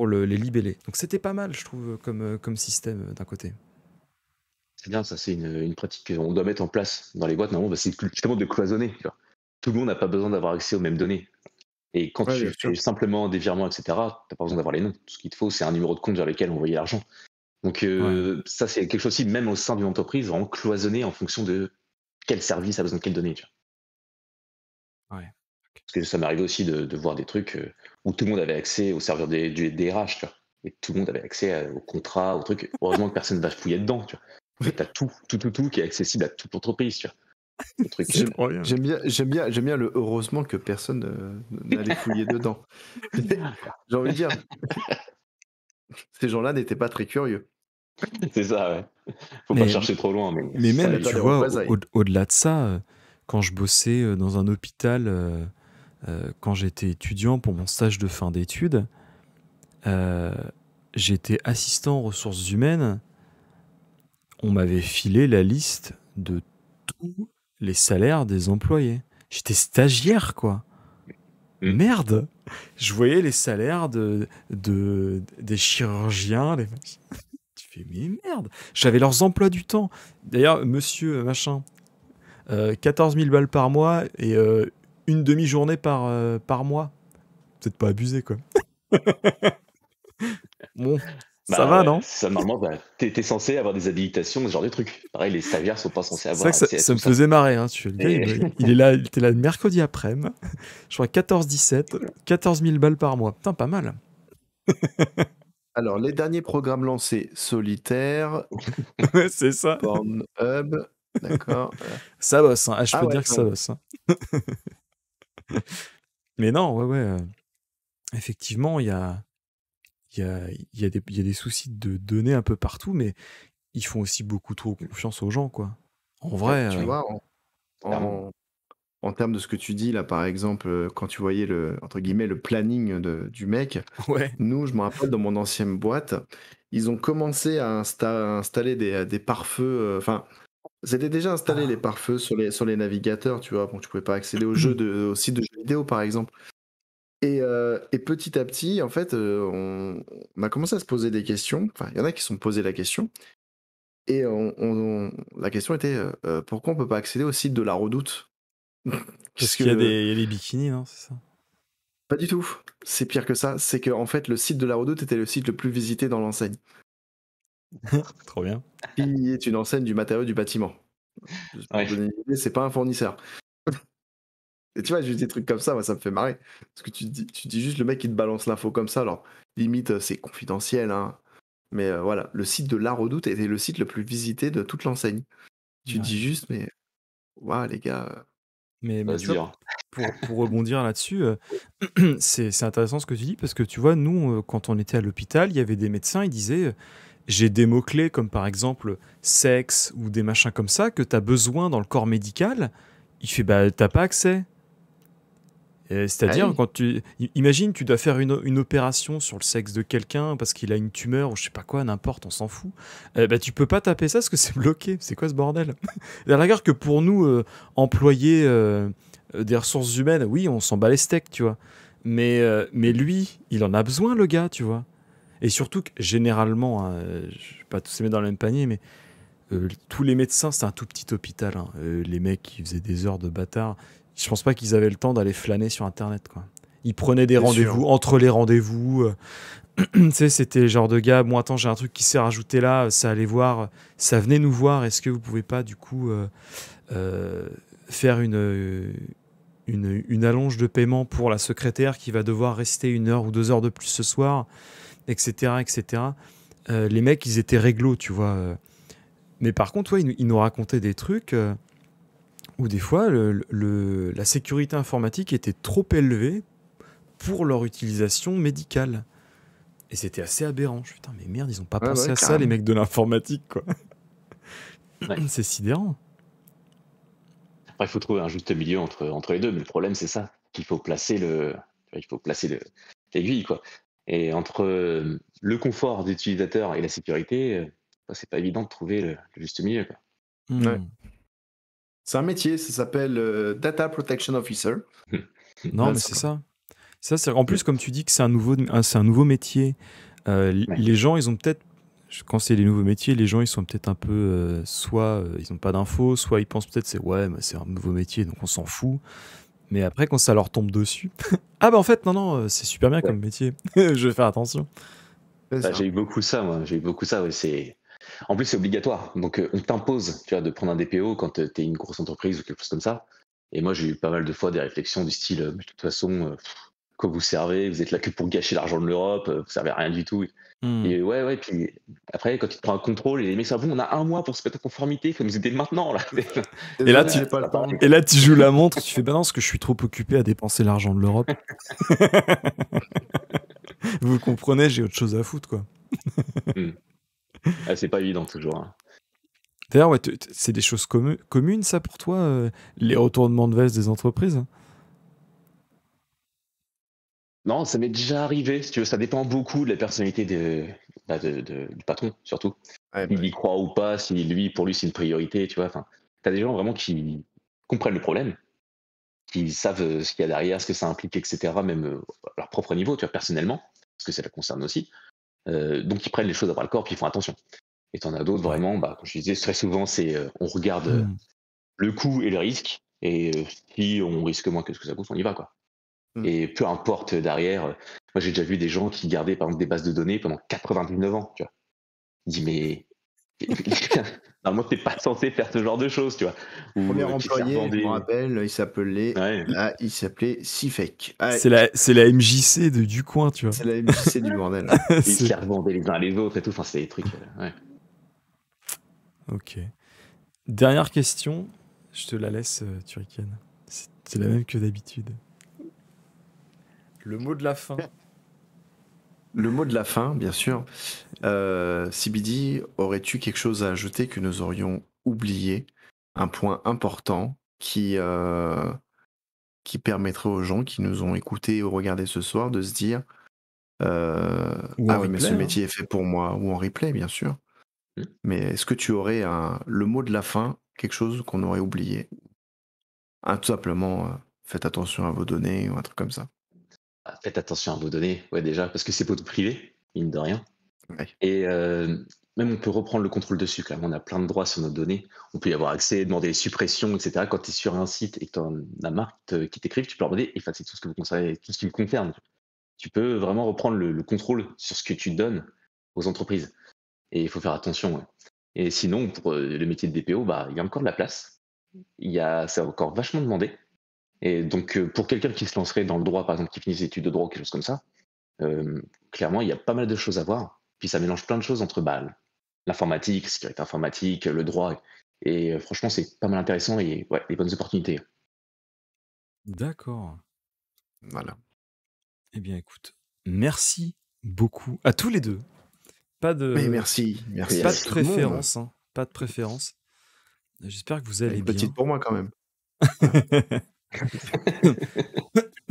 les libellés. Donc c'était pas mal, je trouve, comme système d'un côté. C'est bien, ça c'est une pratique qu'on doit mettre en place dans les boîtes. Normalement, c'est justement de cloisonner, tu vois. Tout le monde n'a pas besoin d'avoir accès aux mêmes données. Et quand Ouais, tu bien sûr. fais simplement des virements, etc., tu n'as pas besoin d'avoir les noms. Tout ce qu'il te faut, c'est un numéro de compte vers lequel envoyer l'argent. Donc Ouais. ça, c'est quelque chose aussi, même au sein d'une entreprise, vraiment cloisonné en fonction de quel service a besoin de quelle donnée. Tu vois. Ouais. Parce que ça m'est arrivé aussi de voir des trucs où tout le monde avait accès au serveur du DRH, tu vois. Et tout le monde avait accès au contrat, au truc. Heureusement que personne ne va fouiller dedans, tu vois. Mais t'as tout qui est accessible à toute l'entreprise, tu vois. Le truc, C'est trop bien. J'aime bien le heureusement que personne n'allait fouiller dedans. J'ai envie de dire, ces gens-là n'étaient pas très curieux. c'est ça, ouais. Faut pas Mais, chercher trop loin, mais mais Ça même, n'est pas tu des vois, représailles. au-delà de ça, quand je bossais dans un hôpital, quand j'étais étudiant pour mon stage de fin d'études, j'étais assistant en ressources humaines. On m'avait filé la liste de tous les salaires des employés. J'étais stagiaire, quoi. Hmm. Merde! Je voyais les salaires des chirurgiens, les machins. Tu fais, mais merde! J'avais leurs emplois du temps. D'ailleurs, monsieur machin, 14 000 balles par mois et une demi-journée par mois. Peut-être pas abusé, quoi. Bon, ça Bah va, ouais, non? ça normalement, bah, t'es censé avoir des habilitations, ce genre de trucs. Pareil, les stagiaires sont pas censés C'est vrai avoir que ça, accès à ça tout me ça. faisait marrer, hein. Le gars, Et il est là, il était là le mercredi après-midi. Je crois 14-17, 14 000 balles par mois. Putain, pas mal. Alors, les derniers programmes lancés, Solitaire, Ouais, c'est ça. Pornhub, d'accord. Ça bosse, hein. Ah, je Ah peux te ouais, dire que ça bosse, hein. Mais non, ouais. Effectivement, il y a des soucis de données un peu partout, mais ils font aussi beaucoup trop confiance aux gens, quoi. En mais vrai, tu vois, clairement. en, en termes de ce que tu dis là, par exemple, quand tu voyais le, entre guillemets, le planning du mec, ouais. nous, je me rappelle dans mon ancienne boîte, ils ont commencé à installer des pare-feux, enfin, c'était déjà installé les pare-feux sur les navigateurs, tu vois, bon, tu pouvais pas accéder aux sites de jeux vidéo, par exemple. Et petit à petit, en fait, on a commencé à se poser des questions. Enfin, il y en a qui se sont posés la question. Et la question était pourquoi on peut pas accéder au site de la Redoute? Parce Puisque qu'il y a des bikinis, non, c'est ça? pas du tout. C'est pire que ça. C'est que en fait, le site de la Redoute était le site le plus visité dans l'enseigne, Trop bien. qui est une enseigne du matériau du bâtiment. Juste pour Ouais. donner une idée, c'est pas un fournisseur. Et tu vois, juste des trucs comme ça, moi, ça me fait marrer. Parce que tu dis juste le mec qui te balance l'info comme ça. Alors, limite, c'est confidentiel, hein. Mais voilà, le site de La Redoute était le site le plus visité de toute l'enseigne. Tu te Ouais. dis juste, mais waouh, les gars. Mais Va se tu vois, dire. pour rebondir là-dessus, c'est intéressant ce que tu dis, parce que tu vois, nous, quand on était à l'hôpital, il y avait des médecins, ils disaient, j'ai des mots-clés comme par exemple sexe ou des machins comme ça que tu as besoin dans le corps médical. Il fait, bah, t'as pas accès. Ah C'est-à-dire, oui, quand imagine, tu dois faire une opération sur le sexe de quelqu'un parce qu'il a une tumeur ou je sais pas quoi, n'importe, on s'en fout. Bah, tu peux pas taper ça parce que c'est bloqué. C'est quoi ce bordel? À la rigueur que pour nous, employés des ressources humaines, oui, on s'en bat les steaks, tu vois. Mais lui, il en a besoin, le gars, tu vois. Et surtout que généralement, hein, je vais pas tous les mettre dans le même panier, mais tous les médecins, c'est un tout petit hôpital, hein. Les mecs qui faisaient des heures de bâtard, je pense pas qu'ils avaient le temps d'aller flâner sur Internet, quoi. Ils prenaient des c'est sûr. rendez-vous entre les rendez-vous. Tu sais, c'était le genre de gars, bon, attends, j'ai un truc qui s'est rajouté là, ça allait voir, ça venait nous voir. Est-ce que vous pouvez pas, du coup, euh, faire une allonge de paiement pour la secrétaire qui va devoir rester 1 heure ou 2 heures de plus ce soir, etc., etc. Les mecs, ils étaient réglo, tu vois. Mais par contre, ouais, ils nous racontaient des trucs où des fois, la sécurité informatique était trop élevée pour leur utilisation médicale. Et c'était assez aberrant. Je suis, putain, mais merde, ils ont pas Ouais, pensé ouais, à ça, les carrément. mecs de l'informatique, quoi. Ouais. C'est sidérant. Après, il faut trouver un juste milieu entre les deux. Mais le problème, c'est ça. Il faut placer l'aiguille, quoi. Et entre le confort des utilisateurs et la sécurité, c'est pas évident de trouver le juste milieu, quoi. Ouais. Hmm. C'est un métier, ça s'appelle Data Protection Officer. Non, Ouais, mais ça c'est va. ça. Ça, c'est en plus, comme tu dis que c'est un nouveau métier. Ouais. Les gens, ils ont peut-être, quand c'est les nouveaux métiers, les gens, ils sont peut-être un peu, soit ils n'ont pas d'infos, soit ils pensent peut-être c'est ouais, mais c'est un nouveau métier, donc on s'en fout. Mais après, quand ça leur tombe dessus, ah bah en fait, non, c'est super bien Ouais. comme métier. Je vais faire attention. C'est Bah, ça. j'ai eu beaucoup ça, moi. J'ai eu beaucoup ça, ouais. En plus, c'est obligatoire. Donc, on t'impose, tu vois, de prendre un DPO quand tu es une grosse entreprise ou quelque chose comme ça. Et moi, j'ai eu pas mal de fois des réflexions du style, mais de toute façon, quoi vous servez, vous êtes là que pour gâcher l'argent de l'Europe, vous servez à rien du tout. Hmm. Et ouais, puis après, quand tu te prends un contrôle, et les mecs sont bon, on a 1 mois pour se mettre en conformité, il faut nous aider maintenant, là. Et là, Désolé, j'ai pas le temps. et là, tu joues la montre, tu fais bah non, parce que je suis trop occupé à dépenser l'argent de l'Europe. Vous comprenez, j'ai autre chose à foutre, quoi. Hmm. Ah, c'est pas évident toujours, hein. D'ailleurs, ouais, c'est des choses communes, ça, pour toi, les retournements de veste des entreprises? Non, ça m'est déjà arrivé, si tu veux, ça dépend beaucoup de la personnalité du patron, surtout. Ouais, bah S'il y oui. croit ou pas, si pour lui, c'est une priorité, tu vois. Enfin, t'as des gens vraiment qui comprennent le problème, qui savent ce qu'il y a derrière, ce que ça implique, etc., même à leur propre niveau, tu vois, personnellement, parce que ça la concerne aussi. Donc ils prennent les choses à bras le corps, puis ils font attention. Et t'en as d'autres Ouais. vraiment, comme je disais, très souvent, c'est on regarde le coût et le risque, et si on risque moins que ce que ça coûte, on y va, quoi. Et peu importe derrière, moi j'ai déjà vu des gens qui gardaient par exemple des bases de données pendant 99 ans, tu vois. Je dis mais normalement t'es pas censé faire ce genre de choses, tu vois. Ou Premier qui se employé, je me revendaient. rappelle, Ouais. il s'appelait Sifek. Ah, C'est la MJC du coin, tu vois. c'est la MJC du bordel. Ils se les revendaient les uns les autres et tout. Enfin, c'est des trucs. Ouais. Ok. Dernière question, je te la laisse, Turrican. C'est la même que d'habitude. Le mot de la fin. Le mot de la fin, bien sûr. CBD, aurais-tu quelque chose à ajouter que nous aurions oublié? Un point important qui permettrait aux gens qui nous ont écoutés ou regardés ce soir de se dire Ou en ah oui, mais replay, ce hein. métier est fait pour moi, ou en replay, bien sûr. Mm. Mais est-ce que tu aurais le mot de la fin, quelque chose qu'on aurait oublié? Tout simplement, faites attention à vos données ou un truc comme ça. Faites attention à vos données, ouais, déjà, parce que c'est votre privé, mine de rien. Ouais. Et même on peut reprendre le contrôle dessus, quand même. On a plein de droits sur nos données. On peut y avoir accès, demander les suppressions, etc. Quand tu es sur un site et que tu as la marque qui t'écrive, tu peux leur demander effacer tout ce que vous concernez, tout ce qui vous concerne. Tu peux vraiment reprendre le contrôle sur ce que tu donnes aux entreprises. Et il faut faire attention. Ouais. Et sinon, pour le métier de DPO, il y a encore de la place. C'est encore vachement demandé. Et donc, pour quelqu'un qui se lancerait dans le droit, par exemple, qui finit ses études de droit ou quelque chose comme ça, clairement, il y a pas mal de choses à voir. Puis ça mélange plein de choses entre l'informatique, sécurité informatique, le droit. Et franchement, c'est pas mal intéressant et ouais, des bonnes opportunités. D'accord. Voilà. Eh bien, écoute, merci beaucoup à tous les deux. Pas Mais de, merci pas à de tout le monde. préférence, hein. Pas de préférence. J'espère que vous allez Une bien. petite pour moi quand même.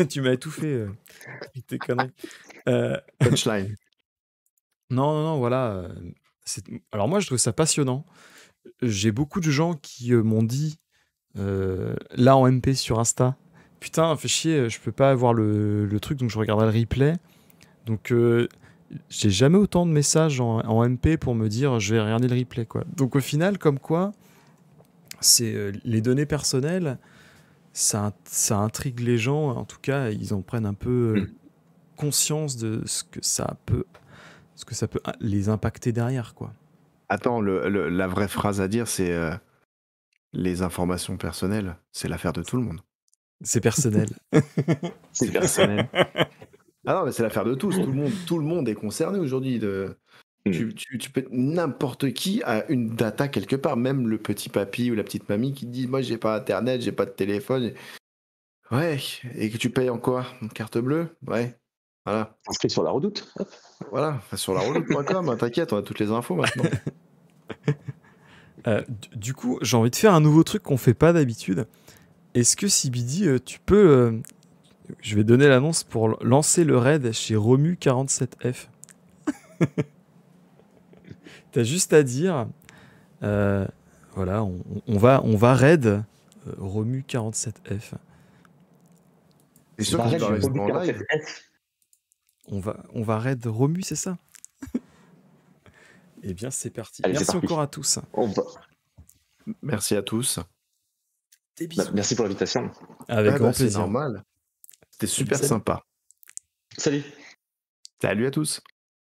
Tu m'as étouffé avec tes conneries. Punchline. Non, voilà. Alors moi, je trouve ça passionnant. J'ai beaucoup de gens qui m'ont dit, là en MP sur Insta, putain, fais chier, je peux pas avoir le truc, donc je regarderai le replay. Donc j'ai jamais autant de messages en MP pour me dire je vais regarder le replay, quoi. Donc au final, comme quoi, c'est les données personnelles, ça intrigue les gens. En tout cas, ils en prennent un peu conscience de ce que ça peut les impacter derrière, quoi. Attends, la vraie phrase à dire, c'est les informations personnelles, c'est l'affaire de tout le monde. C'est personnel. C'est personnel. Ah non, mais c'est l'affaire de tous. Tout le monde est concerné aujourd'hui. Tu peux n'importe qui a une data quelque part, même le petit papy ou la petite mamie qui te dit moi j'ai pas internet, j'ai pas de téléphone. Ouais, et que tu payes en quoi? Une carte bleue? Ouais. Voilà. Inscrit sur la redoute. Hop. Voilà. Sur laredoute.com, hein, t'inquiète, on a toutes les infos maintenant. Du coup, j'ai envie de faire un nouveau truc qu'on fait pas d'habitude. Est-ce que CBD, tu peux... je vais donner l'annonce pour lancer le raid chez Romu47F. T'as juste à dire... voilà, on va raid Romu47F. C'est sûr que tu vas rester en live. 47F. On va raid Romu, c'est ça? Eh bien, c'est parti. Allez, c'est Merci parti. encore à tous. Merci à tous. Des bisous. Merci pour l'invitation. Avec grand C'est plaisir. normal. C'était super Salut. sympa. Salut. Salut à tous.